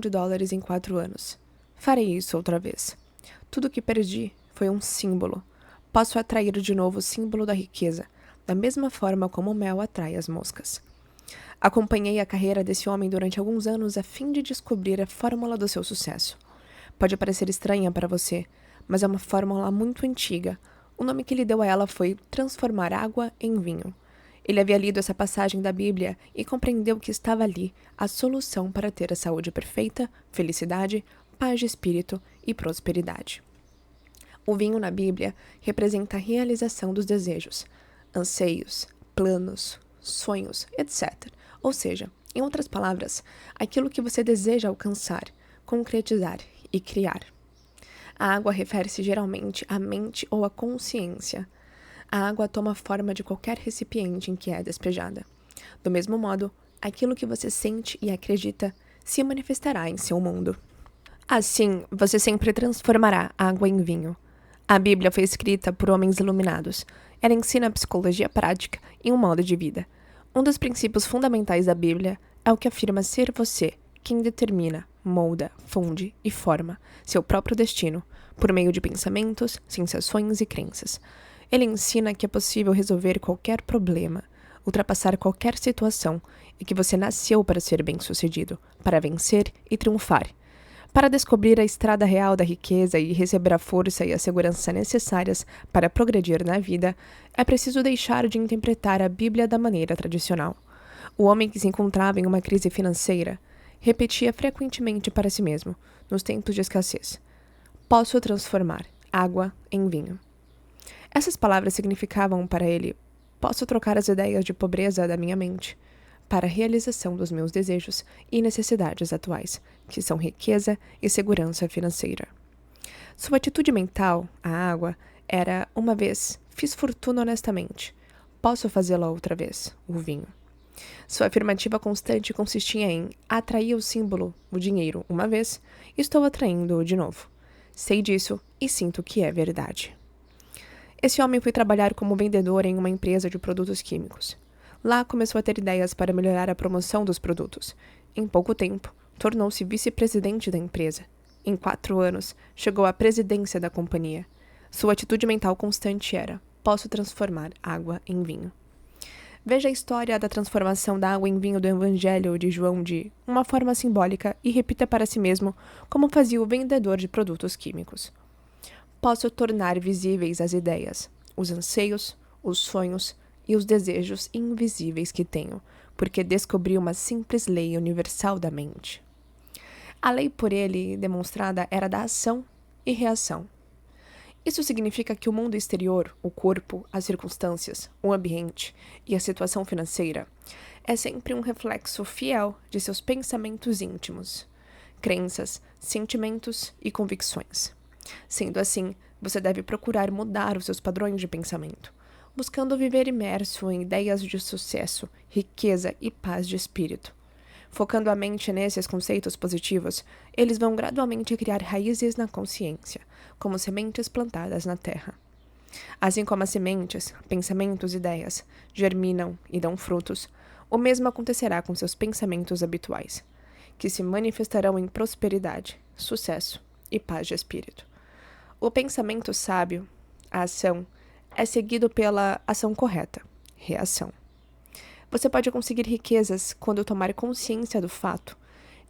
em 4 anos. Farei isso outra vez. Tudo o que perdi foi um símbolo. Posso atrair de novo o símbolo da riqueza, da mesma forma como o mel atrai as moscas. Acompanhei a carreira desse homem durante alguns anos a fim de descobrir a fórmula do seu sucesso. Pode parecer estranha para você, mas é uma fórmula muito antiga. O nome que ele deu a ela foi transformar água em vinho. Ele havia lido essa passagem da Bíblia e compreendeu que estava ali a solução para ter a saúde perfeita, felicidade, paz de espírito e prosperidade. O vinho na Bíblia representa a realização dos desejos, anseios, planos, sonhos, etc. Ou seja, em outras palavras, aquilo que você deseja alcançar, concretizar e criar. A água refere-se geralmente à mente ou à consciência. A água toma a forma de qualquer recipiente em que é despejada. Do mesmo modo, aquilo que você sente e acredita se manifestará em seu mundo. Assim, você sempre transformará água em vinho. A Bíblia foi escrita por homens iluminados. Ela ensina a psicologia prática e um modo de vida. Um dos princípios fundamentais da Bíblia é o que afirma ser você quem determina, molda, funde e forma seu próprio destino por meio de pensamentos, sensações e crenças. Ele ensina que é possível resolver qualquer problema, ultrapassar qualquer situação e que você nasceu para ser bem-sucedido, para vencer e triunfar. Para descobrir a estrada real da riqueza e receber a força e a segurança necessárias para progredir na vida, é preciso deixar de interpretar a Bíblia da maneira tradicional. O homem que se encontrava em uma crise financeira repetia frequentemente para si mesmo, nos tempos de escassez: posso transformar água em vinho. Essas palavras significavam para ele: posso trocar as ideias de pobreza da minha mente para a realização dos meus desejos e necessidades atuais, que são riqueza e segurança financeira. Sua atitude mental, a água, era: uma vez, fiz fortuna honestamente. Posso fazê-la outra vez, o vinho. Sua afirmativa constante consistia em: atrair o símbolo, o dinheiro, uma vez, estou atraindo-o de novo. Sei disso e sinto que é verdade. Esse homem foi trabalhar como vendedor em uma empresa de produtos químicos. Lá começou a ter ideias para melhorar a promoção dos produtos. Em pouco tempo, tornou-se vice-presidente da empresa. Em 4 anos, chegou à presidência da companhia. Sua atitude mental constante era: posso transformar água em vinho. Veja a história da transformação da água em vinho do Evangelho de João de uma forma simbólica e repita para si mesmo como fazia o vendedor de produtos químicos. Posso tornar visíveis as ideias, os anseios, os sonhos e os desejos invisíveis que tenho, porque descobri uma simples lei universal da mente. A lei por ele demonstrada era da ação e reação. Isso significa que o mundo exterior, o corpo, as circunstâncias, o ambiente e a situação financeira é sempre um reflexo fiel de seus pensamentos íntimos, crenças, sentimentos e convicções. Sendo assim, você deve procurar mudar os seus padrões de pensamento, buscando viver imerso em ideias de sucesso, riqueza e paz de espírito. Focando a mente nesses conceitos positivos, eles vão gradualmente criar raízes na consciência, como sementes plantadas na terra. Assim como as sementes, pensamentos e ideias germinam e dão frutos, o mesmo acontecerá com seus pensamentos habituais, que se manifestarão em prosperidade, sucesso e paz de espírito. O pensamento sábio, a ação, é seguido pela ação correta, reação. Você pode conseguir riquezas quando tomar consciência do fato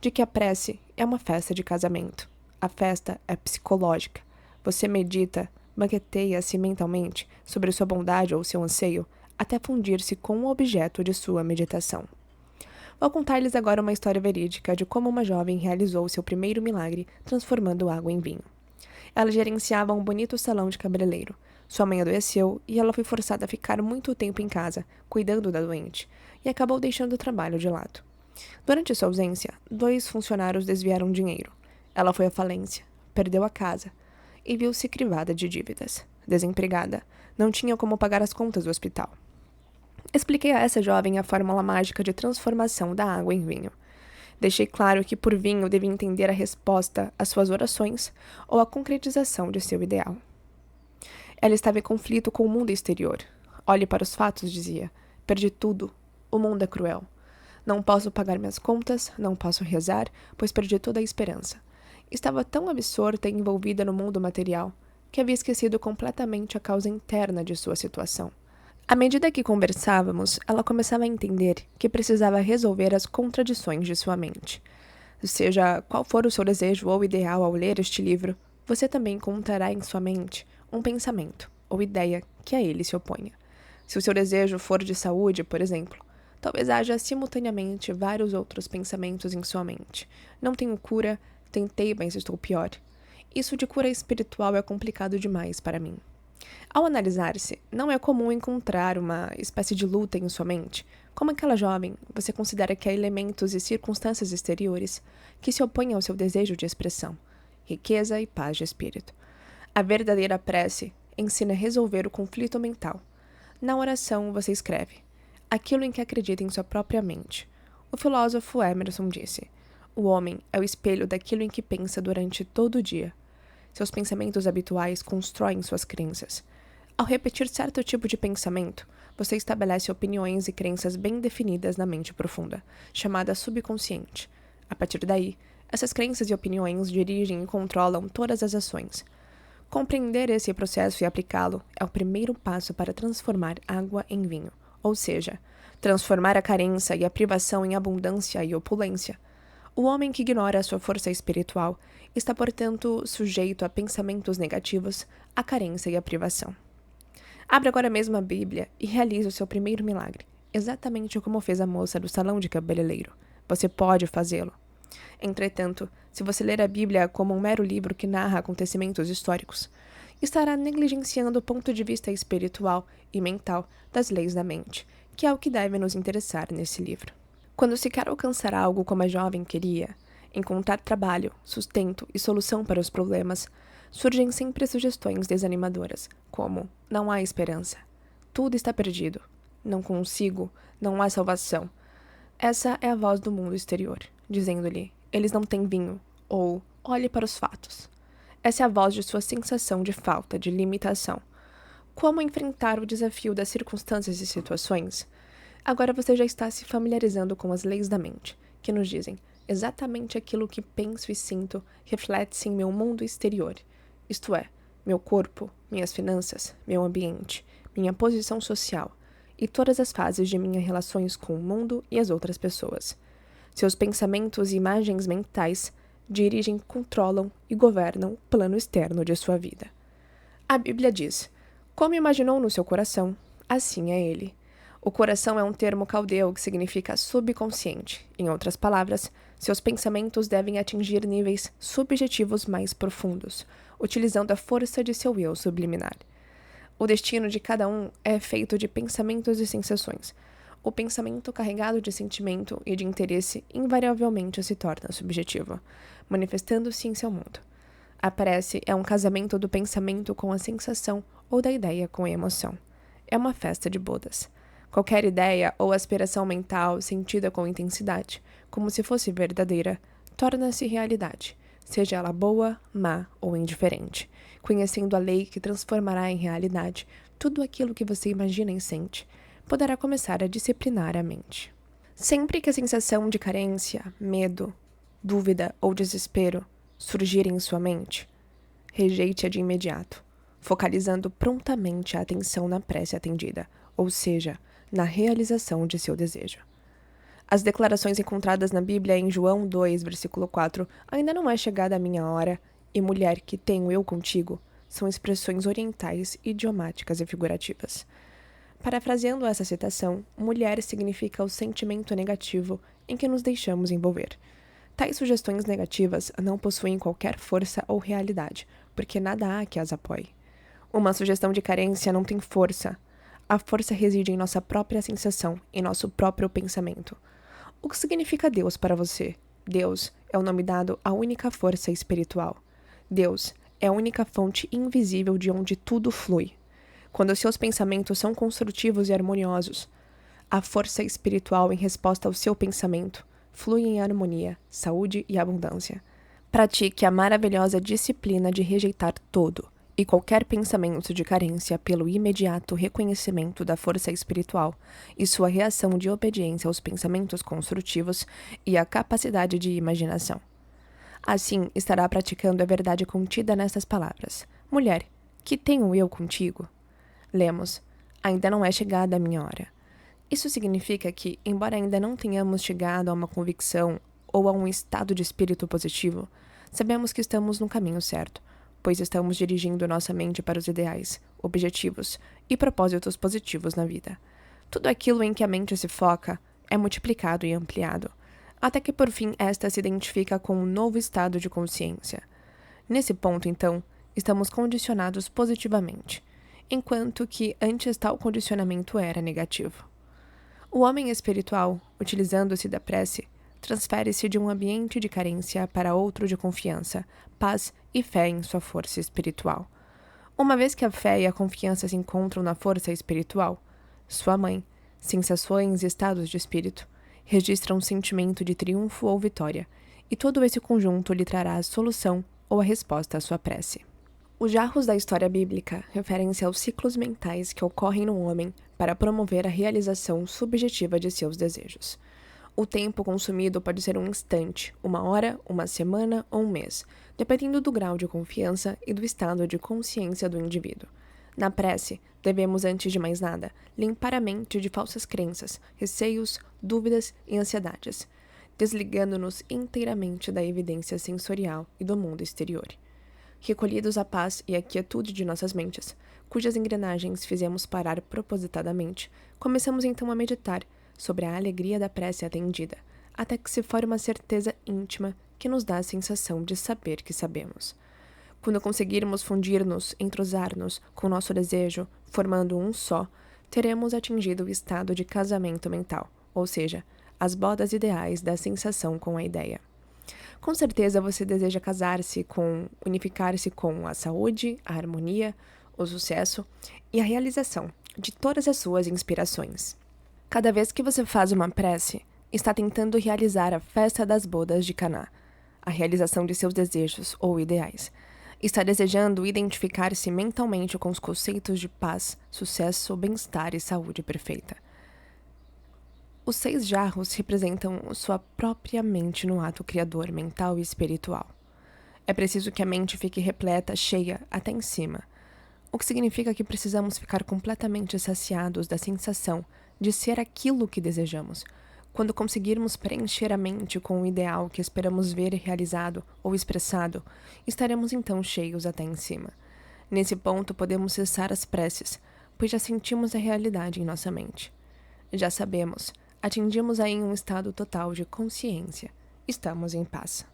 de que a prece é uma festa de casamento. A festa é psicológica. Você medita, banqueteia-se mentalmente sobre sua bondade ou seu anseio, até fundir-se com o objeto de sua meditação. Vou contar-lhes agora uma história verídica de como uma jovem realizou seu primeiro milagre transformando água em vinho. Ela gerenciava um bonito salão de cabeleireiro. Sua mãe adoeceu e ela foi forçada a ficar muito tempo em casa, cuidando da doente, e acabou deixando o trabalho de lado. Durante sua ausência, 2 funcionários desviaram dinheiro. Ela foi à falência, perdeu a casa e viu-se crivada de dívidas. Desempregada, não tinha como pagar as contas do hospital. Expliquei a essa jovem a fórmula mágica de transformação da água em vinho. Deixei claro que por vinho devia entender a resposta às suas orações ou a concretização de seu ideal. Ela estava em conflito com o mundo exterior. Olhe para os fatos, dizia. Perdi tudo. O mundo é cruel. Não posso pagar minhas contas, não posso rezar, pois perdi toda a esperança. Estava tão absorta e envolvida no mundo material que havia esquecido completamente a causa interna de sua situação. À medida que conversávamos, ela começava a entender que precisava resolver as contradições de sua mente. Seja qual for o seu desejo ou ideal ao ler este livro, você também encontrará em sua mente um pensamento ou ideia que a ele se oponha. Se o seu desejo for de saúde, por exemplo, talvez haja simultaneamente vários outros pensamentos em sua mente. Não tenho cura, tentei, mas estou pior. Isso de cura espiritual é complicado demais para mim. Ao analisar-se, não é comum encontrar uma espécie de luta em sua mente. Como aquela jovem, você considera que há elementos e circunstâncias exteriores que se opõem ao seu desejo de expressão, riqueza e paz de espírito. A verdadeira prece ensina a resolver o conflito mental. Na oração, você escreve aquilo em que acredita em sua própria mente. O filósofo Emerson disse: o homem é o espelho daquilo em que pensa durante todo o dia. Seus pensamentos habituais constroem suas crenças. Ao repetir certo tipo de pensamento, você estabelece opiniões e crenças bem definidas na mente profunda, chamada subconsciente. A partir daí, essas crenças e opiniões dirigem e controlam todas as ações. Compreender esse processo e aplicá-lo é o primeiro passo para transformar água em vinho, ou seja, transformar a carência e a privação em abundância e opulência. O homem que ignora a sua força espiritual está, portanto, sujeito a pensamentos negativos, a carência e a privação. Abra agora mesmo a Bíblia e realize o seu primeiro milagre, exatamente como fez a moça do salão de cabeleireiro. Você pode fazê-lo. Entretanto, se você ler a Bíblia como um mero livro que narra acontecimentos históricos, estará negligenciando o ponto de vista espiritual e mental das leis da mente, que é o que deve nos interessar nesse livro. Quando se quer alcançar algo como a jovem queria, encontrar trabalho, sustento e solução para os problemas, surgem sempre sugestões desanimadoras, como: não há esperança, tudo está perdido, não consigo, não há salvação. Essa é a voz do mundo exterior, dizendo-lhe: eles não têm vinho, ou olhe para os fatos. Essa é a voz de sua sensação de falta, de limitação. Como enfrentar o desafio das circunstâncias e situações? Agora você já está se familiarizando com as leis da mente, que nos dizem exatamente aquilo que penso e sinto reflete-se em meu mundo exterior, isto é, meu corpo, minhas finanças, meu ambiente, minha posição social e todas as fases de minhas relações com o mundo e as outras pessoas. Seus pensamentos e imagens mentais dirigem, controlam e governam o plano externo de sua vida. A Bíblia diz: como imaginou no seu coração, assim é ele. O coração é um termo caldeu que significa subconsciente. Em outras palavras, seus pensamentos devem atingir níveis subjetivos mais profundos, utilizando a força de seu eu subliminar. O destino de cada um é feito de pensamentos e sensações. O pensamento carregado de sentimento e de interesse invariavelmente se torna subjetivo, manifestando-se em seu mundo. A prece é um casamento do pensamento com a sensação ou da ideia com a emoção. É uma festa de bodas. Qualquer ideia ou aspiração mental sentida com intensidade, como se fosse verdadeira, torna-se realidade, seja ela boa, má ou indiferente, conhecendo a lei que transformará em realidade tudo aquilo que você imagina e sente, poderá começar a disciplinar a mente. Sempre que a sensação de carência, medo, dúvida ou desespero surgir em sua mente, rejeite-a de imediato, focalizando prontamente a atenção na prece atendida, ou seja, na realização de seu desejo. As declarações encontradas na Bíblia em João 2, versículo 4, ainda não é chegada a minha hora, e mulher que tenho eu contigo, são expressões orientais, idiomáticas e figurativas. Parafraseando essa citação, mulher significa o sentimento negativo em que nos deixamos envolver. Tais sugestões negativas não possuem qualquer força ou realidade, porque nada há que as apoie. Uma sugestão de carência não tem força. A força reside em nossa própria sensação, em nosso próprio pensamento. O que significa Deus para você? Deus é o nome dado à única força espiritual. Deus é a única fonte invisível de onde tudo flui. Quando seus pensamentos são construtivos e harmoniosos, a força espiritual em resposta ao seu pensamento flui em harmonia, saúde e abundância. Pratique a maravilhosa disciplina de rejeitar todo e qualquer pensamento de carência pelo imediato reconhecimento da força espiritual e sua reação de obediência aos pensamentos construtivos e à capacidade de imaginação. Assim, estará praticando a verdade contida nessas palavras. Mulher, que tenho eu contigo? Lemos: ainda não é chegada a minha hora. Isso significa que, embora ainda não tenhamos chegado a uma convicção ou a um estado de espírito positivo, sabemos que estamos no caminho certo, pois estamos dirigindo nossa mente para os ideais, objetivos e propósitos positivos na vida. Tudo aquilo em que a mente se foca é multiplicado e ampliado, até que por fim esta se identifica com um novo estado de consciência. Nesse ponto, então, estamos condicionados positivamente, enquanto que antes tal condicionamento era negativo. O homem espiritual, utilizando-se da prece, transfere-se de um ambiente de carência para outro de confiança, paz e fé em sua força espiritual. Uma vez que a fé e a confiança se encontram na força espiritual, sua mãe, sensações e estados de espírito, registra um sentimento de triunfo ou vitória, e todo esse conjunto lhe trará a solução ou a resposta à sua prece. Os jarros da história bíblica referem-se aos ciclos mentais que ocorrem no homem para promover a realização subjetiva de seus desejos. O tempo consumido pode ser um instante, uma hora, uma semana ou um mês, dependendo do grau de confiança e do estado de consciência do indivíduo. Na prece, devemos, antes de mais nada, limpar a mente de falsas crenças, receios, dúvidas e ansiedades, desligando-nos inteiramente da evidência sensorial e do mundo exterior. Recolhidos à paz e à quietude de nossas mentes, cujas engrenagens fizemos parar propositadamente, começamos então a meditar sobre a alegria da prece atendida, até que se forme uma certeza íntima que nos dá a sensação de saber que sabemos. Quando conseguirmos fundir-nos, entrosar-nos com nosso desejo, formando um só, teremos atingido o estado de casamento mental, ou seja, as bodas ideais da sensação com a ideia. Com certeza você deseja unificar-se com a saúde, a harmonia, o sucesso e a realização de todas as suas inspirações. Cada vez que você faz uma prece, está tentando realizar a festa das bodas de Caná, a realização de seus desejos ou ideais. Está desejando identificar-se mentalmente com os conceitos de paz, sucesso, bem-estar e saúde perfeita. Os 6 jarros representam sua própria mente no ato criador mental e espiritual. É preciso que a mente fique repleta, cheia, até em cima, o que significa que precisamos ficar completamente saciados da sensação de ser aquilo que desejamos. Quando conseguirmos preencher a mente com o ideal que esperamos ver realizado ou expressado, estaremos então cheios até em cima. Nesse ponto, podemos cessar as preces, pois já sentimos a realidade em nossa mente. Já sabemos, atingimos aí um estado total de consciência. Estamos em paz.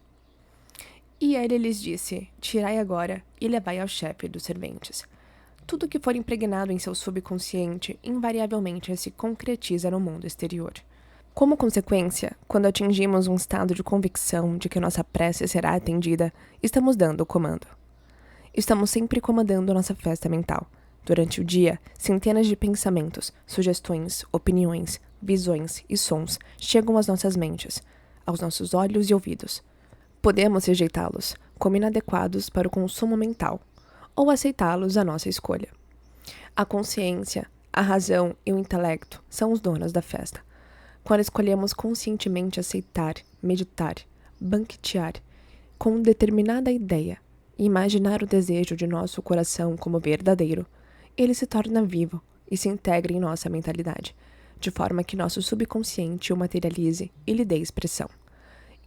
E ele lhes disse: tirai agora e levai ao chefe dos serventes. Tudo que for impregnado em seu subconsciente invariavelmente se concretiza no mundo exterior. Como consequência, quando atingimos um estado de convicção de que nossa prece será atendida, estamos dando o comando. Estamos sempre comandando nossa festa mental. Durante o dia, centenas de pensamentos, sugestões, opiniões, visões e sons chegam às nossas mentes, aos nossos olhos e ouvidos. Podemos rejeitá-los como inadequados para o consumo mental, ou aceitá-los à nossa escolha. A consciência, a razão e o intelecto são os donos da festa. Quando escolhemos conscientemente aceitar, meditar, banquetear com determinada ideia e imaginar o desejo de nosso coração como verdadeiro, ele se torna vivo e se integra em nossa mentalidade, de forma que nosso subconsciente o materialize e lhe dê expressão.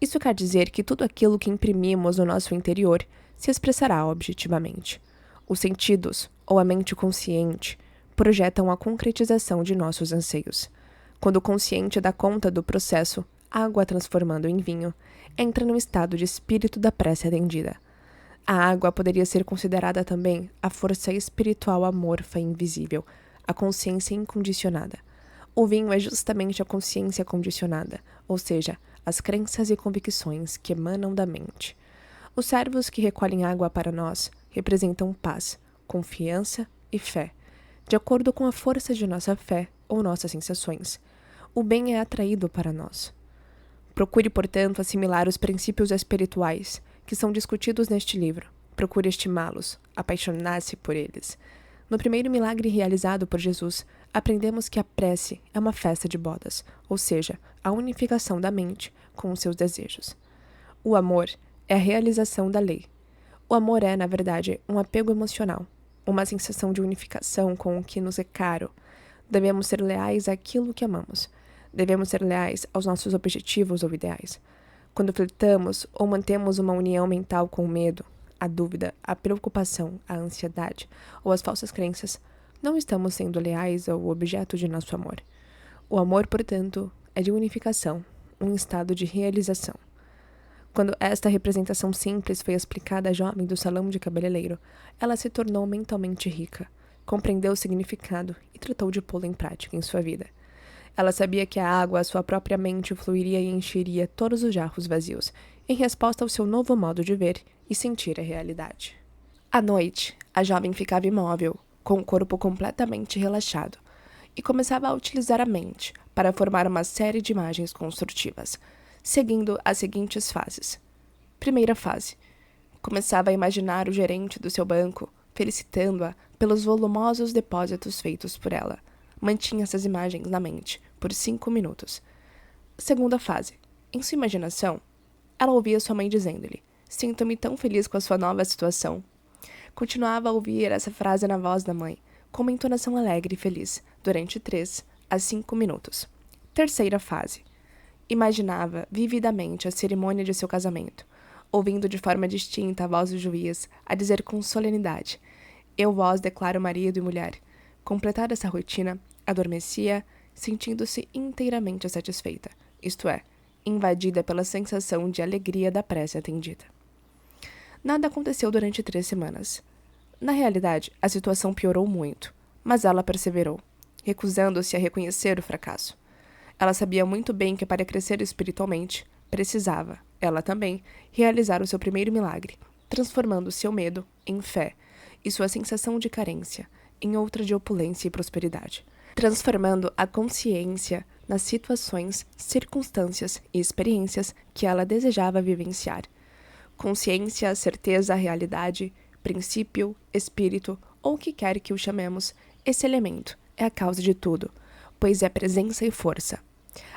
Isso quer dizer que tudo aquilo que imprimimos no nosso interior se expressará objetivamente. Os sentidos, ou a mente consciente, projetam a concretização de nossos anseios. Quando o consciente dá conta do processo, água transformando em vinho, entra no estado de espírito da prece atendida. A água poderia ser considerada também a força espiritual amorfa e invisível, a consciência incondicionada. O vinho é justamente a consciência condicionada, ou seja, as crenças e convicções que emanam da mente. Os servos que recolhem água para nós representam paz, confiança e fé, de acordo com a força de nossa fé ou nossas sensações. O bem é atraído para nós. Procure, portanto, assimilar os princípios espirituais que são discutidos neste livro. Procure estimá-los, apaixonar-se por eles. No primeiro milagre realizado por Jesus, aprendemos que a prece é uma festa de bodas, ou seja, a unificação da mente com os seus desejos. O amor é a realização da lei. O amor é, na verdade, um apego emocional, uma sensação de unificação com o que nos é caro. Devemos ser leais àquilo que amamos. Devemos ser leais aos nossos objetivos ou ideais. Quando flertamos ou mantemos uma união mental com o medo, a dúvida, a preocupação, a ansiedade ou as falsas crenças, não estamos sendo leais ao objeto de nosso amor. O amor, portanto, é de unificação, um estado de realização. Quando esta representação simples foi explicada à jovem do salão de cabeleireiro, ela se tornou mentalmente rica, compreendeu o significado e tratou de pô-lo em prática em sua vida. Ela sabia que a água, a sua própria mente, fluiria e encheria todos os jarros vazios, em resposta ao seu novo modo de ver e sentir a realidade. À noite, a jovem ficava imóvel, com o corpo completamente relaxado, e começava a utilizar a mente para formar uma série de imagens construtivas, seguindo as seguintes fases. Primeira fase. Começava a imaginar o gerente do seu banco, felicitando-a pelos volumosos depósitos feitos por ela. Mantinha essas imagens na mente por 5 minutos. Segunda fase. Em sua imaginação, ela ouvia sua mãe dizendo-lhe: "Sinto-me tão feliz com a sua nova situação." Continuava a ouvir essa frase na voz da mãe, com uma entonação alegre e feliz, durante 3 a 5 minutos. Terceira fase. Imaginava vividamente a cerimônia de seu casamento, ouvindo de forma distinta a voz do juiz a dizer com solenidade: "Eu vos declaro marido e mulher." Completada essa rotina, adormecia, sentindo-se inteiramente satisfeita, isto é, invadida pela sensação de alegria da prece atendida. Nada aconteceu durante 3 semanas. Na realidade, a situação piorou muito, mas ela perseverou, recusando-se a reconhecer o fracasso. Ela sabia muito bem que para crescer espiritualmente, precisava, ela também, realizar o seu primeiro milagre, transformando seu medo em fé e sua sensação de carência em outra de opulência e prosperidade, transformando a consciência nas situações, circunstâncias e experiências que ela desejava vivenciar. Consciência, certeza, realidade, princípio, espírito ou o que quer que o chamemos, esse elemento é a causa de tudo, pois é presença e força.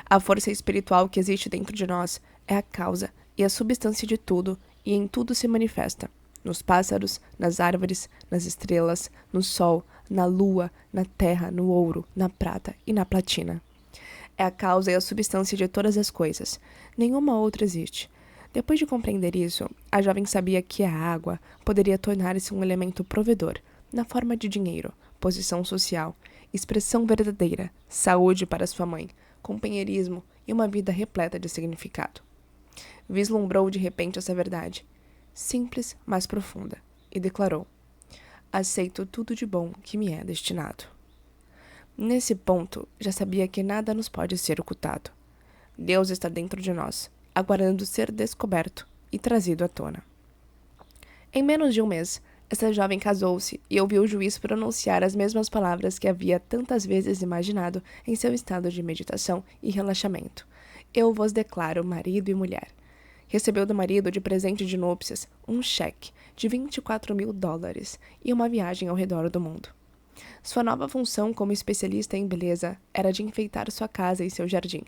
A força espiritual que existe dentro de nós é a causa e a substância de tudo e em tudo se manifesta. Nos pássaros, nas árvores, nas estrelas, no sol, na lua, na terra, no ouro, na prata e na platina. É a causa e a substância de todas as coisas. Nenhuma outra existe. Depois de compreender isso, a jovem sabia que a água poderia tornar-se um elemento provedor, na forma de dinheiro, posição social, expressão verdadeira, saúde para sua mãe, companheirismo e uma vida repleta de significado. Vislumbrou de repente essa verdade, simples, mas profunda, e declarou: aceito tudo de bom que me é destinado. Nesse ponto, já sabia que nada nos pode ser ocultado. Deus está dentro de nós, aguardando ser descoberto e trazido à tona. Em menos de um mês, essa jovem casou-se e ouviu o juiz pronunciar as mesmas palavras que havia tantas vezes imaginado em seu estado de meditação e relaxamento. Eu vos declaro marido e mulher. Recebeu do marido de presente de núpcias um cheque de $24.000 e uma viagem ao redor do mundo. Sua nova função como especialista em beleza era de enfeitar sua casa e seu jardim,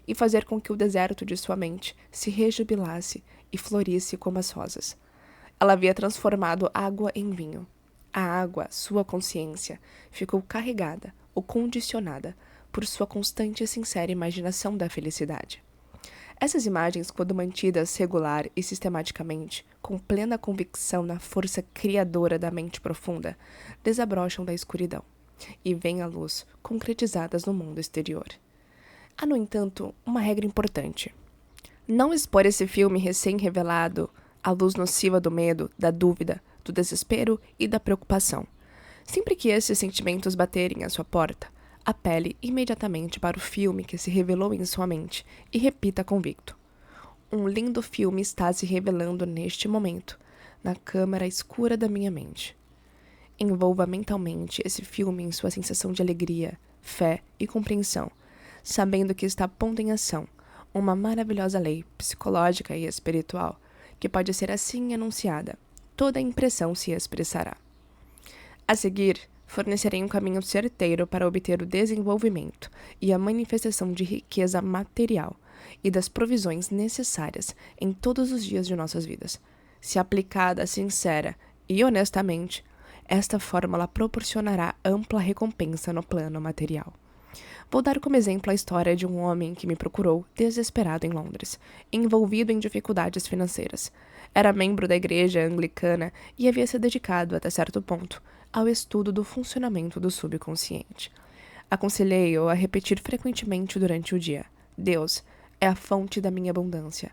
e fazer com que o deserto de sua mente se rejubilasse e florisse como as rosas. Ela havia transformado água em vinho. A água, sua consciência, ficou carregada ou condicionada por sua constante e sincera imaginação da felicidade. Essas imagens, quando mantidas regular e sistematicamente, com plena convicção na força criadora da mente profunda, desabrocham da escuridão e vêm à luz, concretizadas no mundo exterior. Há, no entanto, uma regra importante. Não expor esse filme recém-revelado à luz nociva do medo, da dúvida, do desespero e da preocupação. Sempre que esses sentimentos baterem à sua porta, apele imediatamente para o filme que se revelou em sua mente e repita convicto: um lindo filme está se revelando neste momento, na câmara escura da minha mente. Envolva mentalmente esse filme em sua sensação de alegria, fé e compreensão, sabendo que está pondo em ação uma maravilhosa lei psicológica e espiritual que pode ser assim enunciada. Toda a impressão se expressará. A seguir, fornecerei um caminho certeiro para obter o desenvolvimento e a manifestação de riqueza material e das provisões necessárias em todos os dias de nossas vidas. Se aplicada sincera e honestamente, esta fórmula proporcionará ampla recompensa no plano material. Vou dar como exemplo a história de um homem que me procurou desesperado em Londres, envolvido em dificuldades financeiras. Era membro da igreja anglicana e havia se dedicado, até certo ponto, ao estudo do funcionamento do subconsciente. Aconselhei-o a repetir frequentemente durante o dia: Deus é a fonte da minha abundância,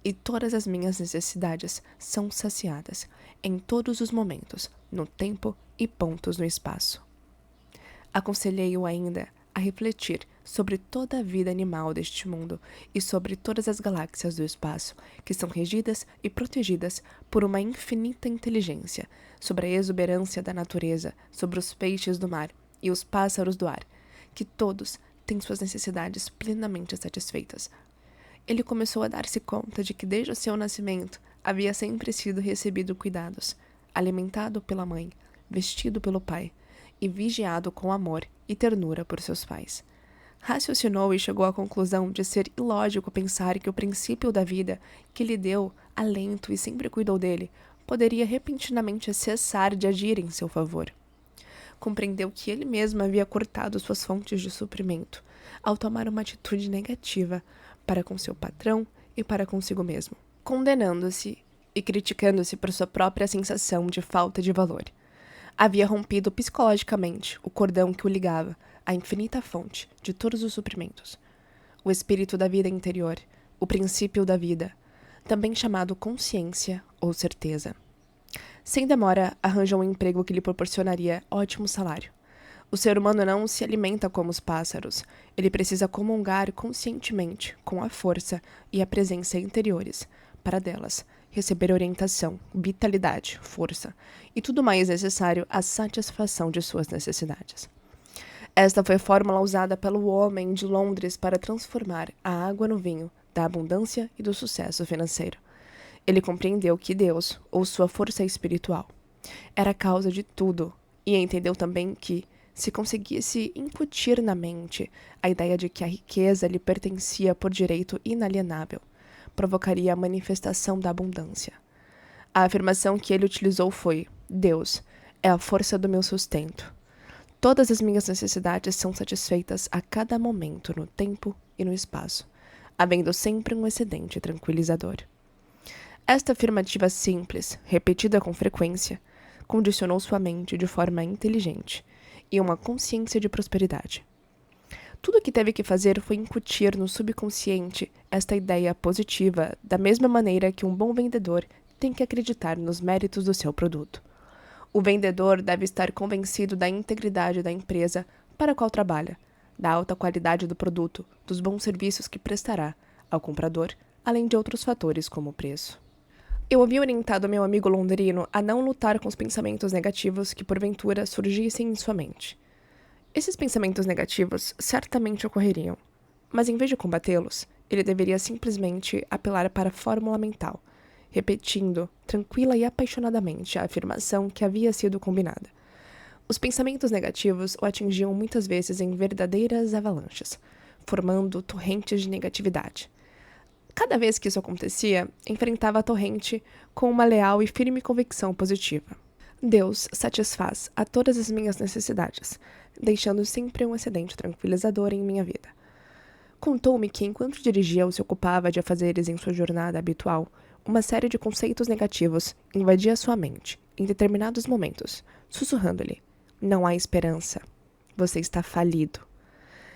e todas as minhas necessidades são saciadas, em todos os momentos, no tempo e pontos no espaço. Aconselhei-o ainda a refletir sobre toda a vida animal deste mundo e sobre todas as galáxias do espaço, que são regidas e protegidas por uma infinita inteligência, sobre a exuberância da natureza, sobre os peixes do mar e os pássaros do ar, que todos têm suas necessidades plenamente satisfeitas. Ele começou a dar-se conta de que desde o seu nascimento havia sempre sido recebido cuidados, alimentado pela mãe, vestido pelo pai e vigiado com amor e ternura por seus pais. Raciocinou e chegou à conclusão de ser ilógico pensar que o princípio da vida, que lhe deu alento e sempre cuidou dele, poderia repentinamente cessar de agir em seu favor. Compreendeu que ele mesmo havia cortado suas fontes de suprimento, ao tomar uma atitude negativa para com seu patrão e para consigo mesmo, condenando-se e criticando-se por sua própria sensação de falta de valor. Havia rompido psicologicamente o cordão que o ligava à infinita fonte de todos os suprimentos. O espírito da vida interior, o princípio da vida, também chamado consciência ou certeza. Sem demora, arranjou um emprego que lhe proporcionaria ótimo salário. O ser humano não se alimenta como os pássaros. Ele precisa comungar conscientemente com a força e a presença interiores, para delas receber orientação, vitalidade, força e tudo mais necessário à satisfação de suas necessidades. Esta foi a fórmula usada pelo homem de Londres para transformar a água no vinho da abundância e do sucesso financeiro. Ele compreendeu que Deus, ou sua força espiritual, Era a causa de tudo, e entendeu também que, se conseguisse incutir na mente a ideia de que a riqueza lhe pertencia por direito inalienável, provocaria a manifestação da abundância. A afirmação que ele utilizou foi: Deus é a força do meu sustento. Todas as minhas necessidades são satisfeitas a cada momento no tempo e no espaço, havendo sempre um excedente tranquilizador. Esta afirmativa simples, repetida com frequência, condicionou sua mente de forma inteligente e uma consciência de prosperidade. Tudo o que teve que fazer foi incutir no subconsciente esta ideia positiva, da mesma maneira que um bom vendedor tem que acreditar nos méritos do seu produto. O vendedor deve estar convencido da integridade da empresa para a qual trabalha, da alta qualidade do produto, dos bons serviços que prestará ao comprador, além de outros fatores como o preço. Eu havia orientado meu amigo londrino a não lutar com os pensamentos negativos que porventura surgissem em sua mente. Esses pensamentos negativos certamente ocorreriam, mas em vez de combatê-los, ele deveria simplesmente apelar para a fórmula mental, repetindo, tranquila e apaixonadamente, a afirmação que havia sido combinada. Os pensamentos negativos o atingiam muitas vezes em verdadeiras avalanches, formando torrentes de negatividade. Cada vez que isso acontecia, enfrentava a torrente com uma leal e firme convicção positiva. Deus satisfaz a todas as minhas necessidades, deixando sempre um excedente tranquilizador em minha vida. Contou-me que, enquanto dirigia ou se ocupava de afazeres em sua jornada habitual, uma série de conceitos negativos invadia sua mente, em determinados momentos, sussurrando-lhe: não há esperança. Você está falido.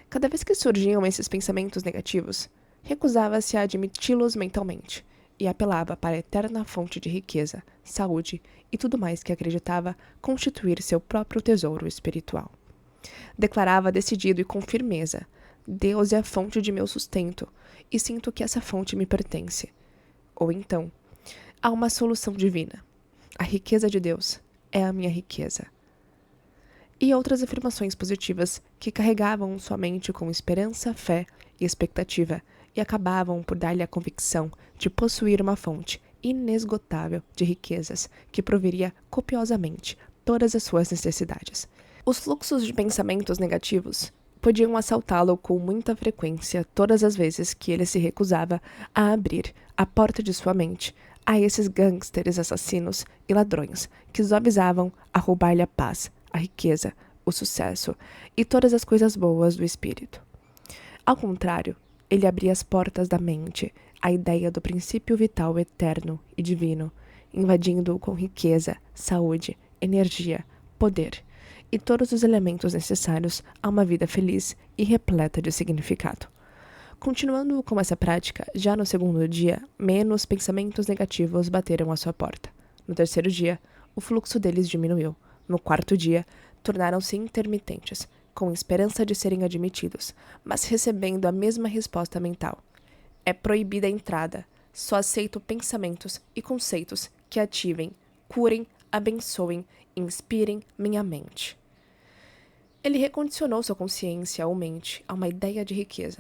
Cada vez que surgiam esses pensamentos negativos, recusava-se a admiti-los mentalmente e apelava para a eterna fonte de riqueza, saúde e tudo mais que acreditava constituir seu próprio tesouro espiritual. Declarava decidido e com firmeza: Deus é a fonte de meu sustento e sinto que essa fonte me pertence. Ou então, há uma solução divina. A riqueza de Deus é a minha riqueza. E outras afirmações positivas que carregavam sua mente com esperança, fé e expectativa e acabavam por dar-lhe a convicção de possuir uma fonte inesgotável de riquezas que proveria copiosamente todas as suas necessidades. Os fluxos de pensamentos negativos podiam assaltá-lo com muita frequência todas as vezes que ele se recusava a abrir a porta de sua mente a esses gangsters assassinos e ladrões que zoabizavam a roubar-lhe a paz, a riqueza, o sucesso e todas as coisas boas do espírito. Ao contrário, ele abria as portas da mente à ideia do princípio vital eterno e divino, invadindo-o com riqueza, saúde, energia, poder e todos os elementos necessários a uma vida feliz e repleta de significado. Continuando com essa prática, já no segundo dia, menos pensamentos negativos bateram à sua porta. No terceiro dia, o fluxo deles diminuiu. No quarto dia, tornaram-se intermitentes, com esperança de serem admitidos, mas recebendo a mesma resposta mental. É proibida a entrada, só aceito pensamentos e conceitos que ativem, curem, abençoem, inspirem minha mente. Ele recondicionou sua consciência ou mente a uma ideia de riqueza.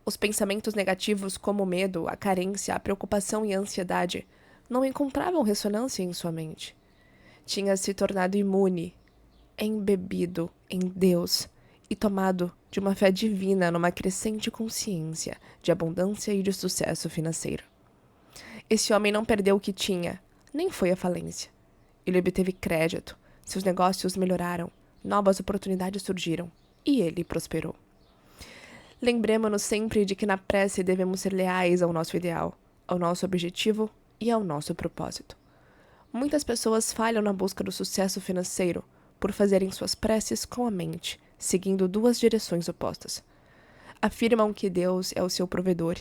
Os pensamentos negativos como o medo, a carência, a preocupação e a ansiedade não encontravam ressonância em sua mente. Tinha se tornado imune, embebido em Deus e tomado de uma fé divina numa crescente consciência de abundância e de sucesso financeiro. Esse homem não perdeu o que tinha, nem foi à falência. Ele obteve crédito, seus negócios melhoraram, novas oportunidades surgiram e ele prosperou. Lembremos-nos sempre de que na prece devemos ser leais ao nosso ideal, ao nosso objetivo e ao nosso propósito. Muitas pessoas falham na busca do sucesso financeiro por fazerem suas preces com a mente, seguindo duas direções opostas. Afirmam que Deus é o seu provedor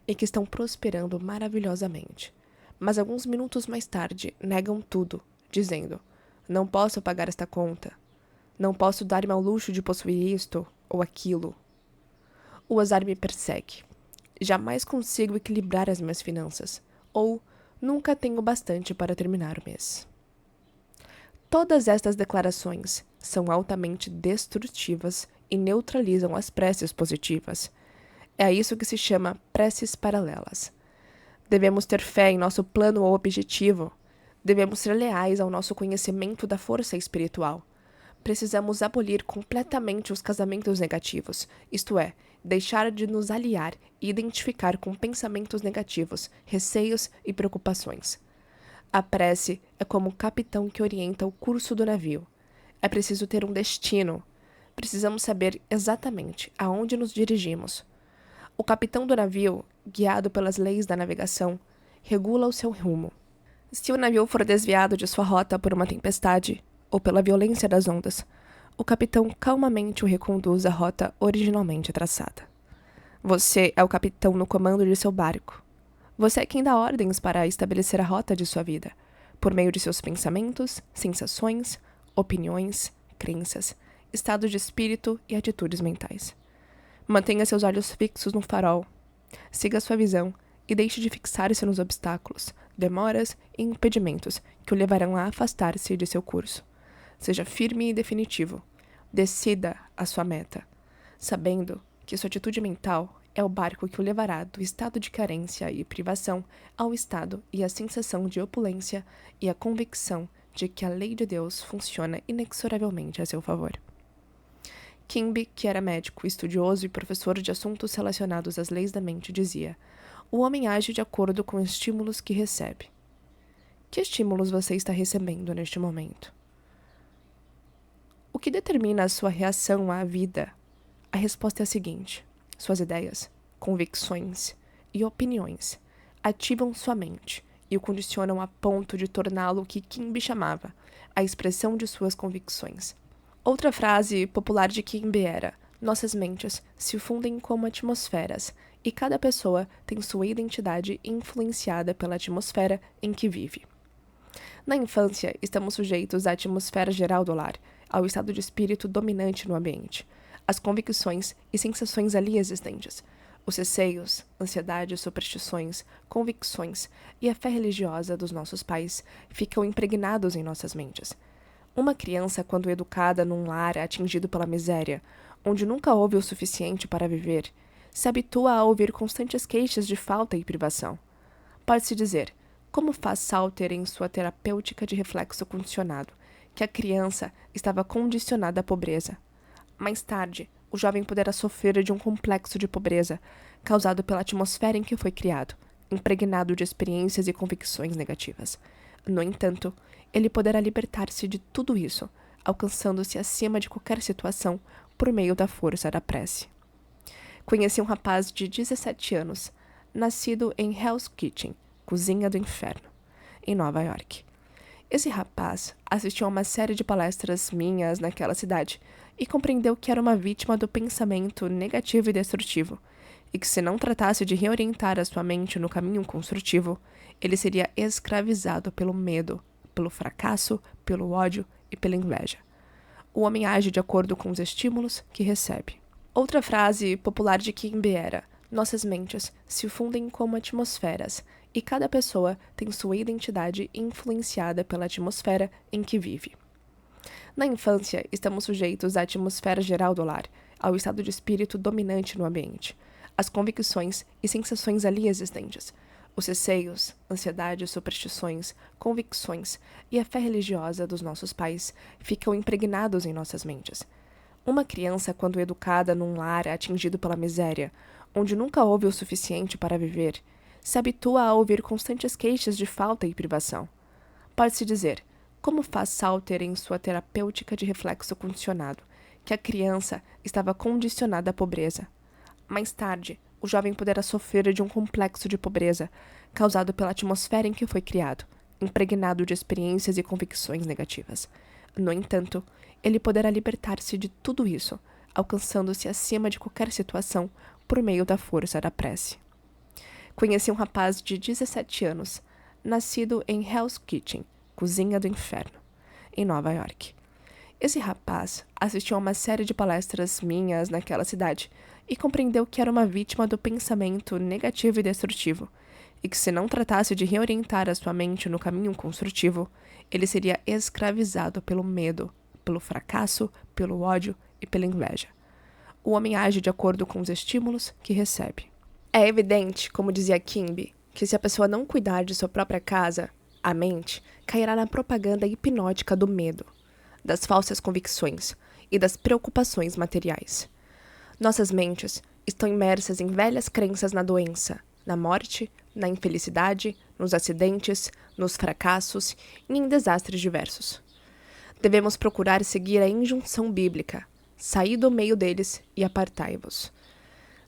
e que estão prosperando maravilhosamente. Mas alguns minutos mais tarde negam tudo, dizendo: não posso pagar esta conta, não posso dar-me ao luxo de possuir isto ou aquilo. O azar me persegue. Jamais consigo equilibrar as minhas finanças, ou nunca tenho bastante para terminar o mês. Todas estas declarações são altamente destrutivas e neutralizam as preces positivas. É a isso que se chama preces paralelas. Devemos ter fé em nosso plano ou objetivo, Devemos ser leais ao nosso conhecimento da força espiritual. Precisamos abolir completamente os casamentos negativos, isto é, deixar de nos aliar e identificar com pensamentos negativos, receios e preocupações. A prece é como o capitão que orienta o curso do navio. É preciso ter um destino. Precisamos saber exatamente aonde nos dirigimos. O capitão do navio, guiado pelas leis da navegação, regula o seu rumo. Se o navio for desviado de sua rota por uma tempestade ou pela violência das ondas, o capitão calmamente o reconduz à rota originalmente traçada. Você é o capitão no comando de seu barco. Você é quem dá ordens para estabelecer a rota de sua vida, por meio de seus pensamentos, sensações, opiniões, crenças, estados de espírito e atitudes mentais. Mantenha seus olhos fixos no farol. Siga sua visão e deixe de fixar-se nos obstáculos, demoras e impedimentos que o levarão a afastar-se de seu curso. Seja firme e definitivo. Decida a sua meta, sabendo que sua atitude mental é o barco que o levará do estado de carência e privação ao estado e à sensação de opulência e a convicção de que a lei de Deus funciona inexoravelmente a seu favor. Kimby, que era médico, estudioso e professor de assuntos relacionados às leis da mente, dizia: o homem age de acordo com os estímulos que recebe. Que estímulos você está recebendo neste momento? O que determina a sua reação à vida? A resposta é a seguinte: suas ideias, convicções e opiniões ativam sua mente e o condicionam a ponto de torná-lo o que Kimby chamava a expressão de suas convicções. Outra frase popular de Kimby era: nossas mentes se fundem como atmosferas e cada pessoa tem sua identidade influenciada pela atmosfera em que vive. Na infância, estamos sujeitos à atmosfera geral do lar, ao estado de espírito dominante no ambiente, às convicções e sensações ali existentes, os receios, ansiedades, superstições, convicções e a fé religiosa dos nossos pais ficam impregnados em nossas mentes. Uma criança, quando educada num lar atingido pela miséria, onde nunca houve o suficiente para viver, se habitua a ouvir constantes queixas de falta e privação. Pode-se dizer, como faz Salter em sua terapêutica de reflexo condicionado, que a criança estava condicionada à pobreza. Mais tarde, o jovem poderá sofrer de um complexo de pobreza, causado pela atmosfera em que foi criado, impregnado de experiências e convicções negativas. No entanto, ele poderá libertar-se de tudo isso, alcançando-se acima de qualquer situação por meio da força da prece. Conheci um rapaz de 17 anos, nascido em Hell's Kitchen, Cozinha do Inferno, em Nova York. Esse rapaz assistiu a uma série de palestras minhas naquela cidade e compreendeu que era uma vítima do pensamento negativo e destrutivo, e que se não tratasse de reorientar a sua mente no caminho construtivo, ele seria escravizado pelo medo, pelo fracasso, pelo ódio e pela inveja. O homem age de acordo com os estímulos que recebe. Outra frase popular de Kimby era: nossas mentes se fundem como atmosferas e cada pessoa tem sua identidade influenciada pela atmosfera em que vive. Na infância, estamos sujeitos à atmosfera geral do lar, ao estado de espírito dominante no ambiente, às convicções e sensações ali existentes, os receios, ansiedades, superstições, convicções e a fé religiosa dos nossos pais ficam impregnados em nossas mentes. Uma criança, quando educada num lar atingido pela miséria, onde nunca houve o suficiente para viver, se habitua a ouvir constantes queixas de falta e privação. Pode-se dizer, como faz Salter em sua terapêutica de reflexo condicionado, que a criança estava condicionada à pobreza. Mais tarde, o jovem poderá sofrer de um complexo de pobreza, causado pela atmosfera em que foi criado, impregnado de experiências e convicções negativas. No entanto, ele poderá libertar-se de tudo isso, alcançando-se acima de qualquer situação por meio da força da prece. Conheci um rapaz de 17 anos, nascido em Hell's Kitchen, Cozinha do Inferno, em Nova York. Esse rapaz assistiu a uma série de palestras minhas naquela cidade e compreendeu que era uma vítima do pensamento negativo e destrutivo, e que se não tratasse de reorientar a sua mente no caminho construtivo, ele seria escravizado pelo medo, pelo fracasso, pelo ódio e pela inveja. O homem age de acordo com os estímulos que recebe. É evidente, como dizia Kimby, que se a pessoa não cuidar de sua própria casa, A mente cairá na propaganda hipnótica do medo, das falsas convicções e das preocupações materiais. Nossas mentes estão imersas em velhas crenças na doença, na morte, na infelicidade, nos acidentes, nos fracassos e em desastres diversos. Devemos procurar seguir a injunção bíblica: saí do meio deles e apartai-vos.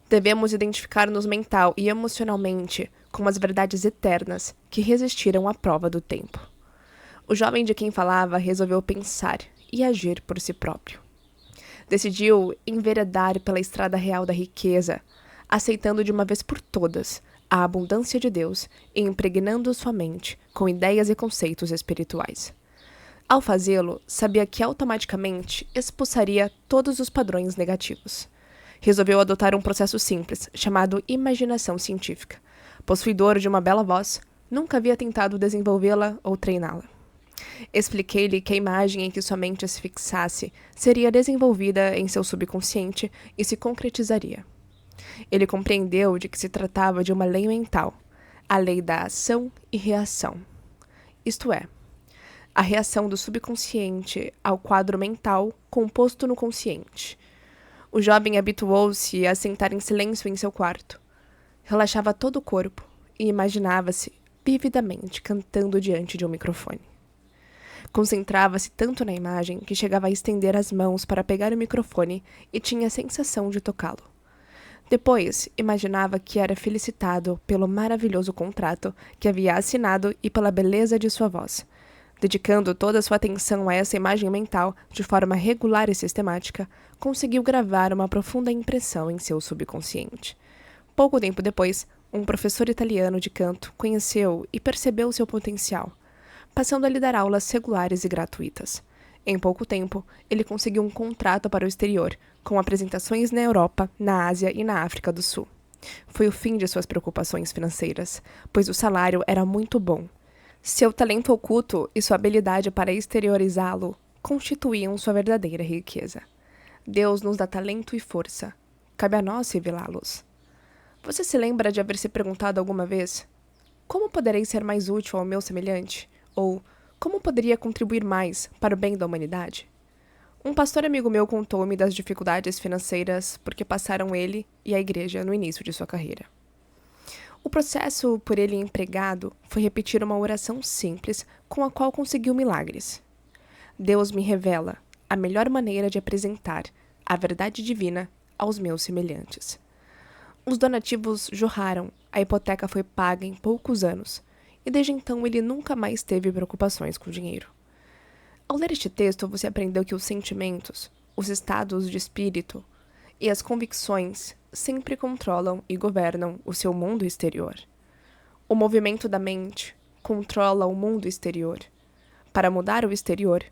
Devemos identificar-nos mental e emocionalmente com as verdades eternas que resistiram à prova do tempo. O jovem de quem falava resolveu pensar e agir por si próprio. Decidiu enveredar pela estrada real da riqueza, aceitando de uma vez por todas a abundância de Deus e impregnando sua mente com ideias e conceitos espirituais. Ao fazê-lo, sabia que automaticamente expulsaria todos os padrões negativos. Resolveu adotar um processo simples, chamado imaginação científica. Possuidor de uma bela voz, nunca havia tentado desenvolvê-la ou treiná-la. Expliquei-lhe que a imagem em que sua mente se fixasse seria desenvolvida em seu subconsciente e se concretizaria. Ele compreendeu de que se tratava de uma lei mental, a lei da ação e reação. Isto é, a reação do subconsciente ao quadro mental composto no consciente. O jovem habituou-se a sentar em silêncio em seu quarto. Relaxava todo o corpo e imaginava-se vividamente cantando diante de um microfone. Concentrava-se tanto na imagem que chegava a estender as mãos para pegar o microfone e tinha a sensação de tocá-lo. Depois, imaginava que era felicitado pelo maravilhoso contrato que havia assinado e pela beleza de sua voz. Dedicando toda a sua atenção a essa imagem mental de forma regular e sistemática, conseguiu gravar uma profunda impressão em seu subconsciente. Pouco tempo depois, um professor italiano de canto conheceu e percebeu seu potencial, passando a lhe dar aulas regulares e gratuitas. Em pouco tempo, ele conseguiu um contrato para o exterior, com apresentações na Europa, na Ásia e na África do Sul. Foi o fim de suas preocupações financeiras, pois o salário era muito bom. Seu talento oculto e sua habilidade para exteriorizá-lo constituíam sua verdadeira riqueza. Deus nos dá talento e força. Cabe a nós revelá-los. Você se lembra de haver se perguntado alguma vez: como poderei ser mais útil ao meu semelhante? Ou como poderia contribuir mais para o bem da humanidade? Um pastor amigo meu contou-me das dificuldades financeiras porque passaram ele e a igreja no início de sua carreira. O processo por ele empregado foi repetir uma oração simples com a qual conseguiu milagres. Deus me revela a melhor maneira de apresentar a verdade divina aos meus semelhantes. Os donativos jorraram, a hipoteca foi paga em poucos anos, e desde então ele nunca mais teve preocupações com dinheiro. Ao ler este texto, você aprendeu que os sentimentos, os estados de espírito e as convicções sempre controlam e governam o seu mundo exterior. O movimento da mente controla o mundo exterior. Para mudar o exterior,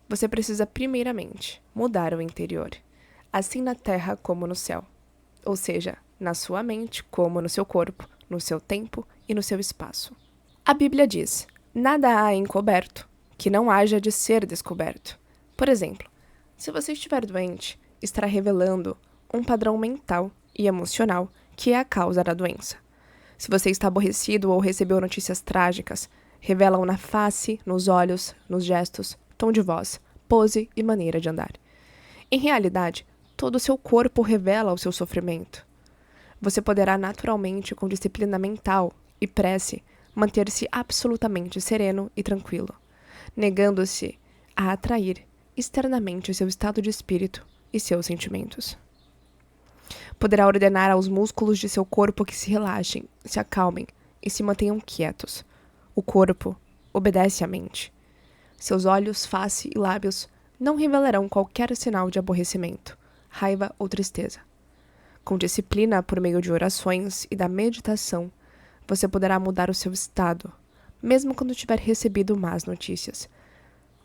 você precisa primeiramente mudar o interior, assim na terra como no céu, ou seja, na sua mente como no seu corpo, no seu tempo e no seu espaço. A Bíblia diz: nada há encoberto que não haja de ser descoberto. Por exemplo, se você estiver doente, estará revelando um padrão mental e emocional que é a causa da doença. Se você está aborrecido ou recebeu notícias trágicas, revelam na face, nos olhos, nos gestos, tom de voz, pose e maneira de andar. Em realidade, todo o seu corpo revela o seu sofrimento. Você poderá naturalmente, com disciplina mental e prece, manter-se absolutamente sereno e tranquilo, negando-se a atrair externamente seu estado de espírito e seus sentimentos. Poderá ordenar aos músculos de seu corpo que se relaxem, se acalmem e se mantenham quietos. O corpo obedece à mente. Seus olhos, face e lábios não revelarão qualquer sinal de aborrecimento, raiva ou tristeza. Com disciplina por meio de orações e da meditação, você poderá mudar o seu estado, mesmo quando tiver recebido más notícias.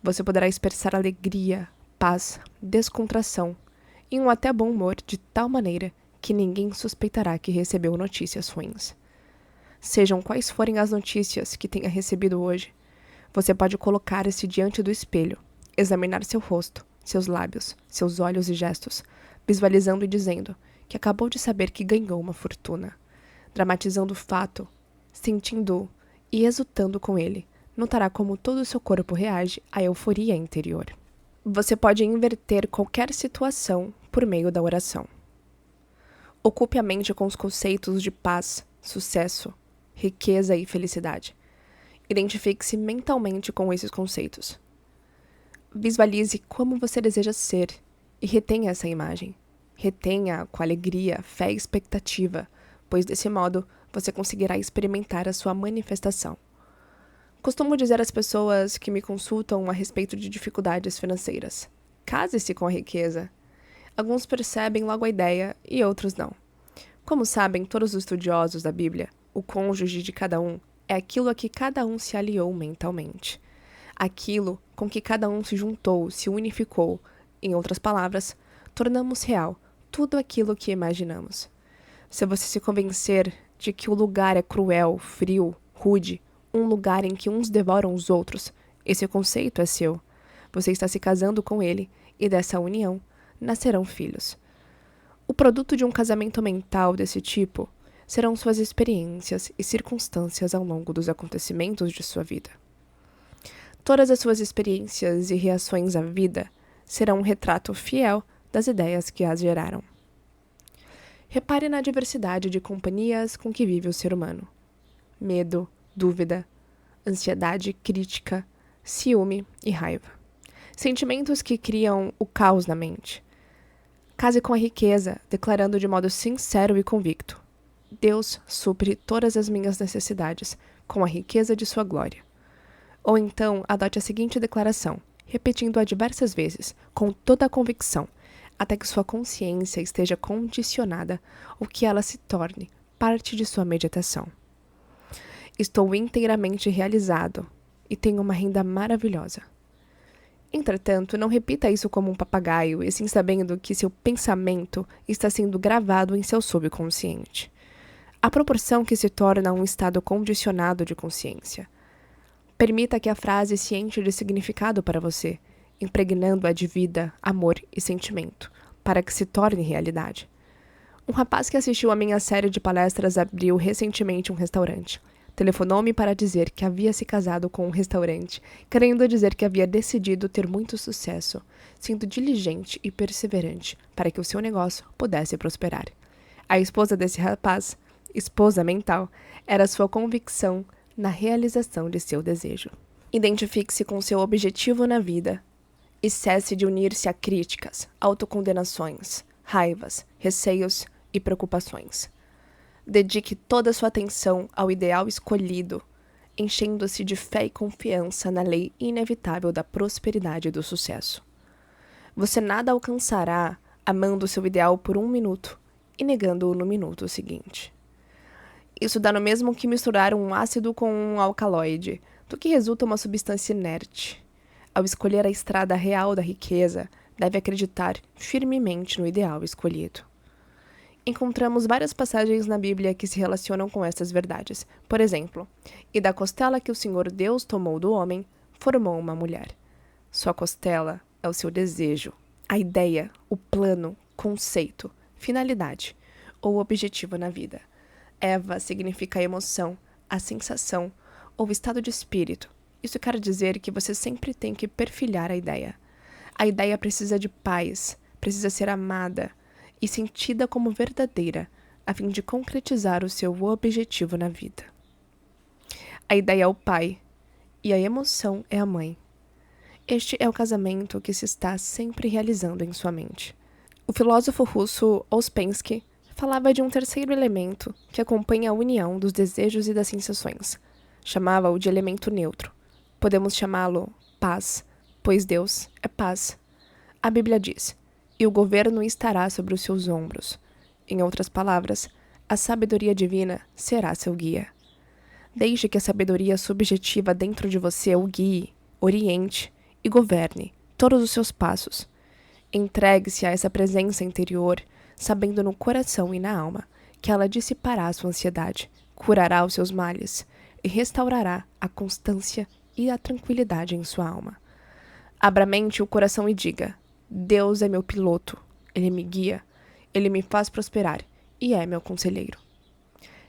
Você poderá expressar alegria, paz, descontração e um até bom humor de tal maneira que ninguém suspeitará que recebeu notícias ruins. Sejam quais forem as notícias que tenha recebido hoje, você pode colocar-se diante do espelho, examinar seu rosto, seus lábios, seus olhos e gestos, visualizando e dizendo que acabou de saber que ganhou uma fortuna, dramatizando o fato, sentindo-o e exultando com ele, notará como todo o seu corpo reage à euforia interior. Você pode inverter qualquer situação por meio da oração. Ocupe a mente com os conceitos de paz, sucesso, riqueza e felicidade. Identifique-se mentalmente com esses conceitos. Visualize como você deseja ser e retenha essa imagem. Retenha com alegria, fé e expectativa, pois desse modo você conseguirá experimentar a sua manifestação. Costumo dizer às pessoas que me consultam a respeito de dificuldades financeiras: case-se com a riqueza. Alguns percebem logo a ideia e outros não. Como sabem todos os estudiosos da Bíblia, o cônjuge de cada um é aquilo a que cada um se aliou mentalmente. Aquilo com que cada um se juntou, se unificou. Em outras palavras, tornamos real tudo aquilo que imaginamos. Se você se convencer de que o lugar é cruel, frio, rude, um lugar em que uns devoram os outros, esse conceito é seu. Você está se casando com ele e dessa união nascerão filhos. O produto de um casamento mental desse tipo serão suas experiências e circunstâncias ao longo dos acontecimentos de sua vida. Todas as suas experiências e reações à vida serão um retrato fiel das ideias que as geraram. Repare na diversidade de companhias com que vive o ser humano. Medo, dúvida, ansiedade, crítica, ciúme e raiva. Sentimentos que criam o caos na mente. Case com a riqueza, declarando de modo sincero e convicto: Deus supre todas as minhas necessidades com a riqueza de sua glória. Ou então, adote a seguinte declaração, repetindo-a diversas vezes, com toda a convicção, até que sua consciência esteja condicionada ou que ela se torne parte de sua meditação. Estou inteiramente realizado e tenho uma renda maravilhosa. Entretanto, não repita isso como um papagaio, e sim sabendo que seu pensamento está sendo gravado em seu subconsciente. À proporção que se torna um estado condicionado de consciência. Permita que a frase se enche de significado para você, impregnando-a de vida, amor e sentimento, para que se torne realidade. Um rapaz que assistiu a minha série de palestras abriu recentemente um restaurante. Telefonou-me para dizer que havia se casado com um restaurante, querendo dizer que havia decidido ter muito sucesso, sendo diligente e perseverante para que o seu negócio pudesse prosperar. A esposa desse rapaz, esposa mental, era sua convicção na realização de seu desejo. Identifique-se com seu objetivo na vida e cesse de unir-se a críticas, autocondenações, raivas, receios e preocupações. Dedique toda a sua atenção ao ideal escolhido, enchendo-se de fé e confiança na lei inevitável da prosperidade e do sucesso. Você nada alcançará amando seu ideal por 1 minuto e negando-o no minuto seguinte. Isso dá no mesmo que misturar um ácido com um alcaloide, do que resulta uma substância inerte. Ao escolher a estrada real da riqueza, deve acreditar firmemente no ideal escolhido. Encontramos várias passagens na Bíblia que se relacionam com estas verdades. Por exemplo, e da costela que o Senhor Deus tomou do homem, formou uma mulher. Sua costela é o seu desejo, a ideia, o plano, conceito, finalidade ou objetivo na vida. Eva significa a emoção, a sensação ou estado de espírito. Isso quer dizer que você sempre tem que perfilhar a ideia. A ideia precisa de paz, precisa ser amada e sentida como verdadeira, a fim de concretizar o seu objetivo na vida. A ideia é o pai e a emoção é a mãe. Este é o casamento que se está sempre realizando em sua mente. O filósofo russo Ouspensky falava de um terceiro elemento que acompanha a união dos desejos e das sensações. Chamava-o de elemento neutro. Podemos chamá-lo paz, pois Deus é paz. A Bíblia diz: e o governo estará sobre os seus ombros. Em outras palavras, a sabedoria divina será seu guia. Deixe que a sabedoria subjetiva dentro de você o guie, oriente e governe todos os seus passos. Entregue-se a essa presença interior, sabendo no coração e na alma que ela dissipará a sua ansiedade, curará os seus males e restaurará a constância e a tranquilidade em sua alma. Abra a mente e o coração e diga: Deus é meu piloto, Ele me guia, Ele me faz prosperar e é meu conselheiro.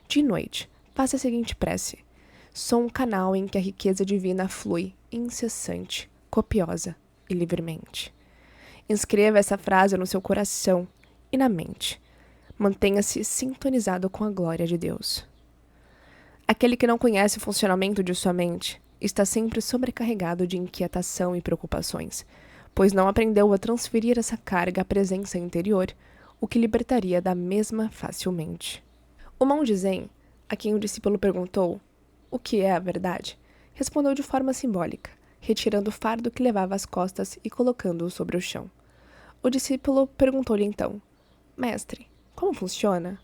De noite, faça a seguinte prece: Sou um canal em que a riqueza divina flui incessante, copiosa e livremente. Inscreva essa frase no seu coração e na mente. Mantenha-se sintonizado com a glória de Deus. Aquele que não conhece o funcionamento de sua mente está sempre sobrecarregado de inquietação e preocupações, pois não aprendeu a transferir essa carga à presença interior, o que libertaria da mesma facilmente. O monge Zen, a quem o discípulo perguntou o que é a verdade, respondeu de forma simbólica, retirando o fardo que levava às costas e colocando-o sobre o chão. O discípulo perguntou-lhe então: Mestre, como funciona?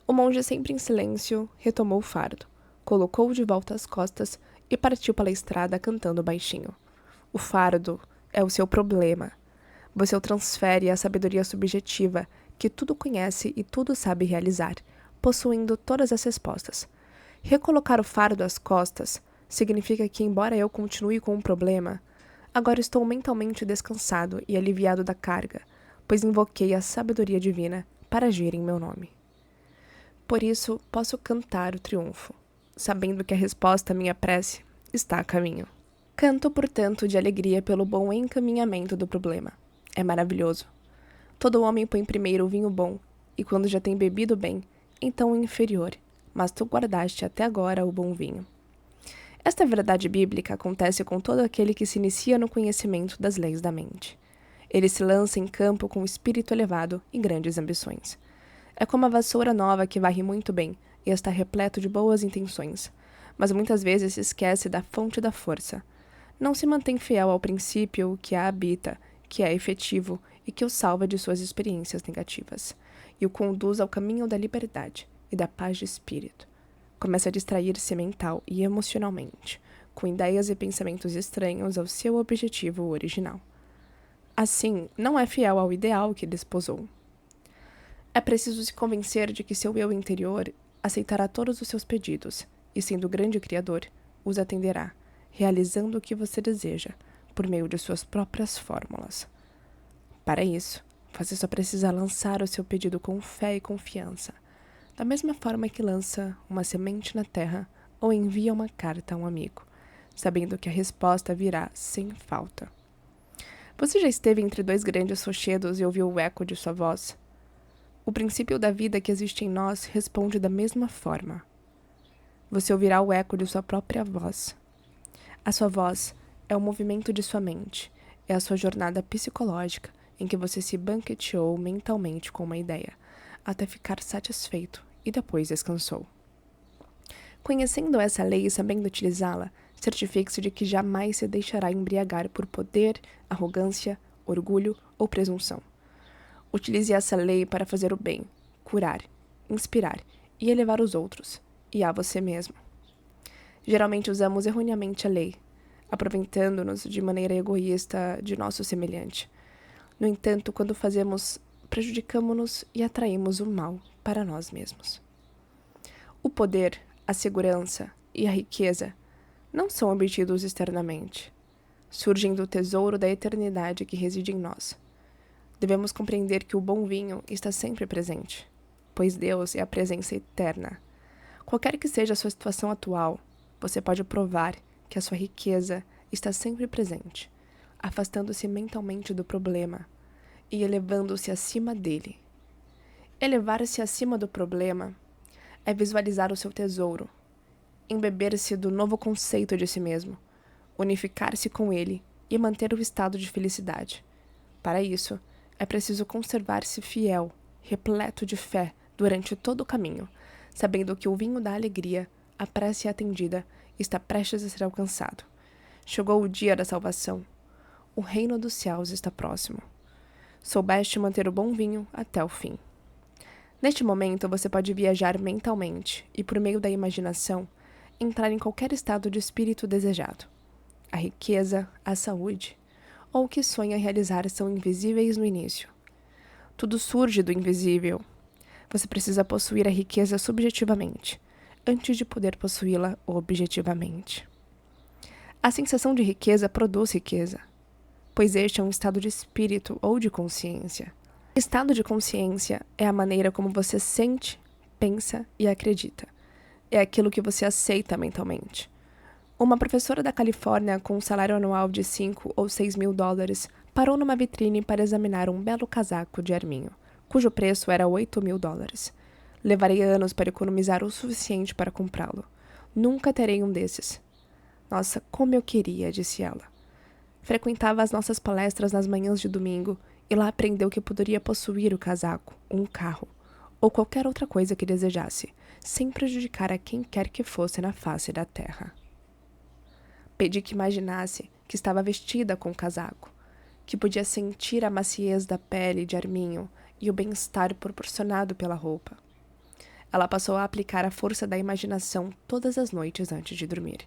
O monge, sempre em silêncio, retomou o fardo, colocou-o de volta às costas e partiu pela estrada cantando baixinho. O fardo é o seu problema. Você o transfere à sabedoria subjetiva, que tudo conhece e tudo sabe realizar, possuindo todas as respostas. Recolocar o fardo às costas significa que, embora eu continue com o problema, agora estou mentalmente descansado e aliviado da carga, pois invoquei a sabedoria divina para agir em meu nome. Por isso, posso cantar o triunfo, sabendo que a resposta à minha prece está a caminho. Canto, portanto, de alegria pelo bom encaminhamento do problema. É maravilhoso. Todo homem põe primeiro o vinho bom, e quando já tem bebido bem, então o inferior, mas tu guardaste até agora o bom vinho. Esta verdade bíblica acontece com todo aquele que se inicia no conhecimento das leis da mente. Ele se lança em campo com espírito elevado e grandes ambições. É como a vassoura nova que varre muito bem e está repleto de boas intenções, mas muitas vezes se esquece da fonte da força. Não se mantém fiel ao princípio que a habita, que é efetivo e que o salva de suas experiências negativas, e o conduz ao caminho da liberdade e da paz de espírito. Começa a distrair-se mental e emocionalmente, com ideias e pensamentos estranhos ao seu objetivo original. Assim, não é fiel ao ideal que desposou. É preciso se convencer de que seu eu interior aceitará todos os seus pedidos e, sendo o grande Criador, os atenderá, realizando o que você deseja, por meio de suas próprias fórmulas. Para isso, você só precisa lançar o seu pedido com fé e confiança, da mesma forma que lança uma semente na terra ou envia uma carta a um amigo, sabendo que a resposta virá sem falta. Você já esteve entre dois grandes rochedos e ouviu o eco de sua voz? O princípio da vida que existe em nós responde da mesma forma. Você ouvirá o eco de sua própria voz. A sua voz é o movimento de sua mente, é a sua jornada psicológica em que você se banqueteou mentalmente com uma ideia, até ficar satisfeito e depois descansou. Conhecendo essa lei e sabendo utilizá-la, certifique-se de que jamais se deixará embriagar por poder, arrogância, orgulho ou presunção. Utilize essa lei para fazer o bem, curar, inspirar e elevar os outros, e a você mesmo. Geralmente usamos erroneamente a lei, aproveitando-nos de maneira egoísta de nosso semelhante. No entanto, quando fazemos, prejudicamo-nos e atraímos o mal para nós mesmos. O poder, a segurança e a riqueza não são obtidos externamente. Surgem do tesouro da eternidade que reside em nós. Devemos compreender que o bom vinho está sempre presente, pois Deus é a presença eterna. Qualquer que seja a sua situação atual, você pode provar que a sua riqueza está sempre presente, afastando-se mentalmente do problema e elevando-se acima dele. Elevar-se acima do problema é visualizar o seu tesouro, embeber-se do novo conceito de si mesmo, unificar-se com ele e manter o estado de felicidade. Para isso, é preciso conservar-se fiel, repleto de fé durante todo o caminho, sabendo que o vinho da alegria, a prece atendida, está prestes a ser alcançado. Chegou o dia da salvação. O reino dos céus está próximo. Soubeste manter o bom vinho até o fim. Neste momento, você pode viajar mentalmente e, por meio da imaginação, entrar em qualquer estado de espírito desejado. A riqueza, a saúde, ou o que sonha realizar são invisíveis no início. Tudo surge do invisível. Você precisa possuir a riqueza subjetivamente, antes de poder possuí-la objetivamente. A sensação de riqueza produz riqueza, pois este é um estado de espírito ou de consciência. Estado de consciência é a maneira como você sente, pensa e acredita. é aquilo que você aceita mentalmente. Uma professora da Califórnia com um salário anual de 5 ou 6 mil dólares parou numa vitrine para examinar um belo casaco de arminho, cujo preço era 8 mil dólares. Levarei anos para economizar o suficiente para comprá-lo. Nunca terei um desses. Nossa, como eu queria, disse ela. Frequentava as nossas palestras nas manhãs de domingo e lá aprendeu que poderia possuir o casaco, um carro, ou qualquer outra coisa que desejasse, sem prejudicar a quem quer que fosse na face da terra. Pedi que imaginasse que estava vestida com o casaco, que podia sentir a maciez da pele de arminho e o bem-estar proporcionado pela roupa. Ela passou a aplicar a força da imaginação todas as noites antes de dormir.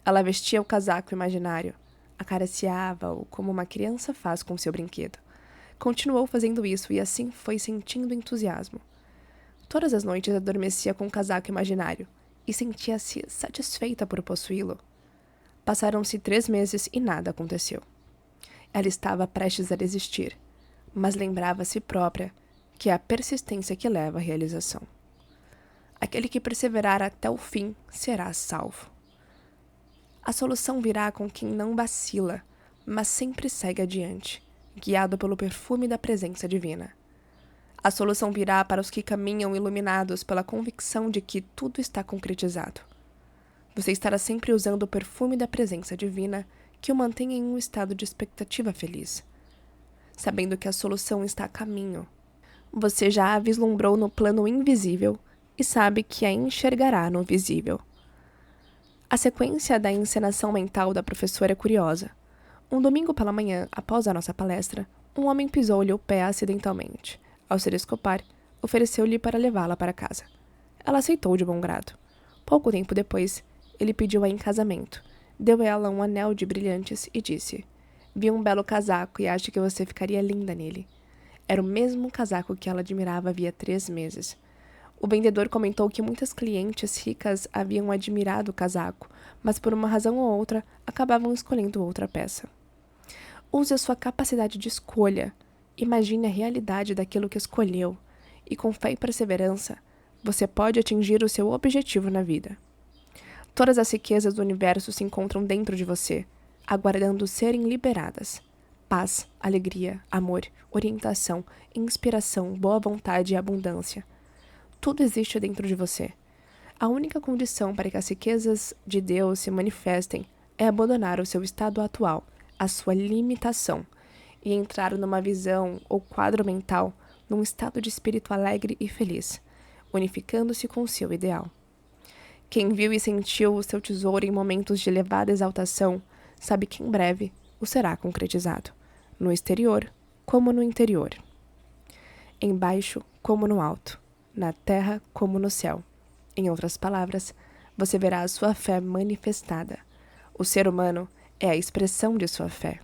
Ela vestia o casaco imaginário, acariciava-o como uma criança faz com seu brinquedo. Continuou fazendo isso e assim foi sentindo entusiasmo. Todas as noites adormecia com o casaco imaginário e sentia-se satisfeita por possuí-lo. Passaram-se 3 meses e nada aconteceu. Ela estava prestes a desistir, mas lembrava a si própria que é a persistência que leva à realização. Aquele que perseverar até o fim será salvo. A solução virá com quem não vacila, mas sempre segue adiante, guiado pelo perfume da presença divina. A solução virá para os que caminham iluminados pela convicção de que tudo está concretizado. Você estará sempre usando o perfume da presença divina que o mantém em um estado de expectativa feliz, sabendo que a solução está a caminho. Você já a vislumbrou no plano invisível e sabe que a enxergará no visível. A sequência da encenação mental da professora é curiosa. Um domingo pela manhã, após a nossa palestra, um homem pisou-lhe o pé acidentalmente. Ao se desculpar, ofereceu-lhe para levá-la para casa. Ela aceitou de bom grado. Pouco tempo depois, ele pediu-a em casamento. Deu a ela um anel de brilhantes e disse: "Vi um belo casaco e acho que você ficaria linda nele." Era o mesmo casaco que ela admirava havia 3 meses. O vendedor comentou que muitas clientes ricas haviam admirado o casaco, mas por uma razão ou outra acabavam escolhendo outra peça. Use a sua capacidade de escolha. Imagine a realidade daquilo que escolheu, e com fé e perseverança, você pode atingir o seu objetivo na vida. Todas as riquezas do universo se encontram dentro de você, aguardando serem liberadas. Paz, alegria, amor, orientação, inspiração, boa vontade e abundância. Tudo existe dentro de você. A única condição para que as riquezas de Deus se manifestem é abandonar o seu estado atual, a sua limitação, e entrar numa visão ou quadro mental, num estado de espírito alegre e feliz, unificando-se com o seu ideal. Quem viu e sentiu o seu tesouro em momentos de elevada exaltação, sabe que em breve o será concretizado, no exterior como no interior, embaixo como no alto, na terra como no céu. Em outras palavras, você verá a sua fé manifestada. O ser humano é a expressão de sua fé.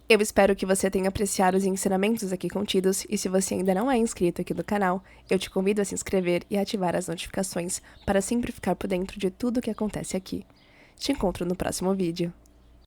Eu espero que você tenha apreciado os ensinamentos aqui contidos e se você ainda não é inscrito aqui no canal, eu te convido a se inscrever e ativar as notificações para sempre ficar por dentro de tudo o que acontece aqui. Te encontro no próximo vídeo.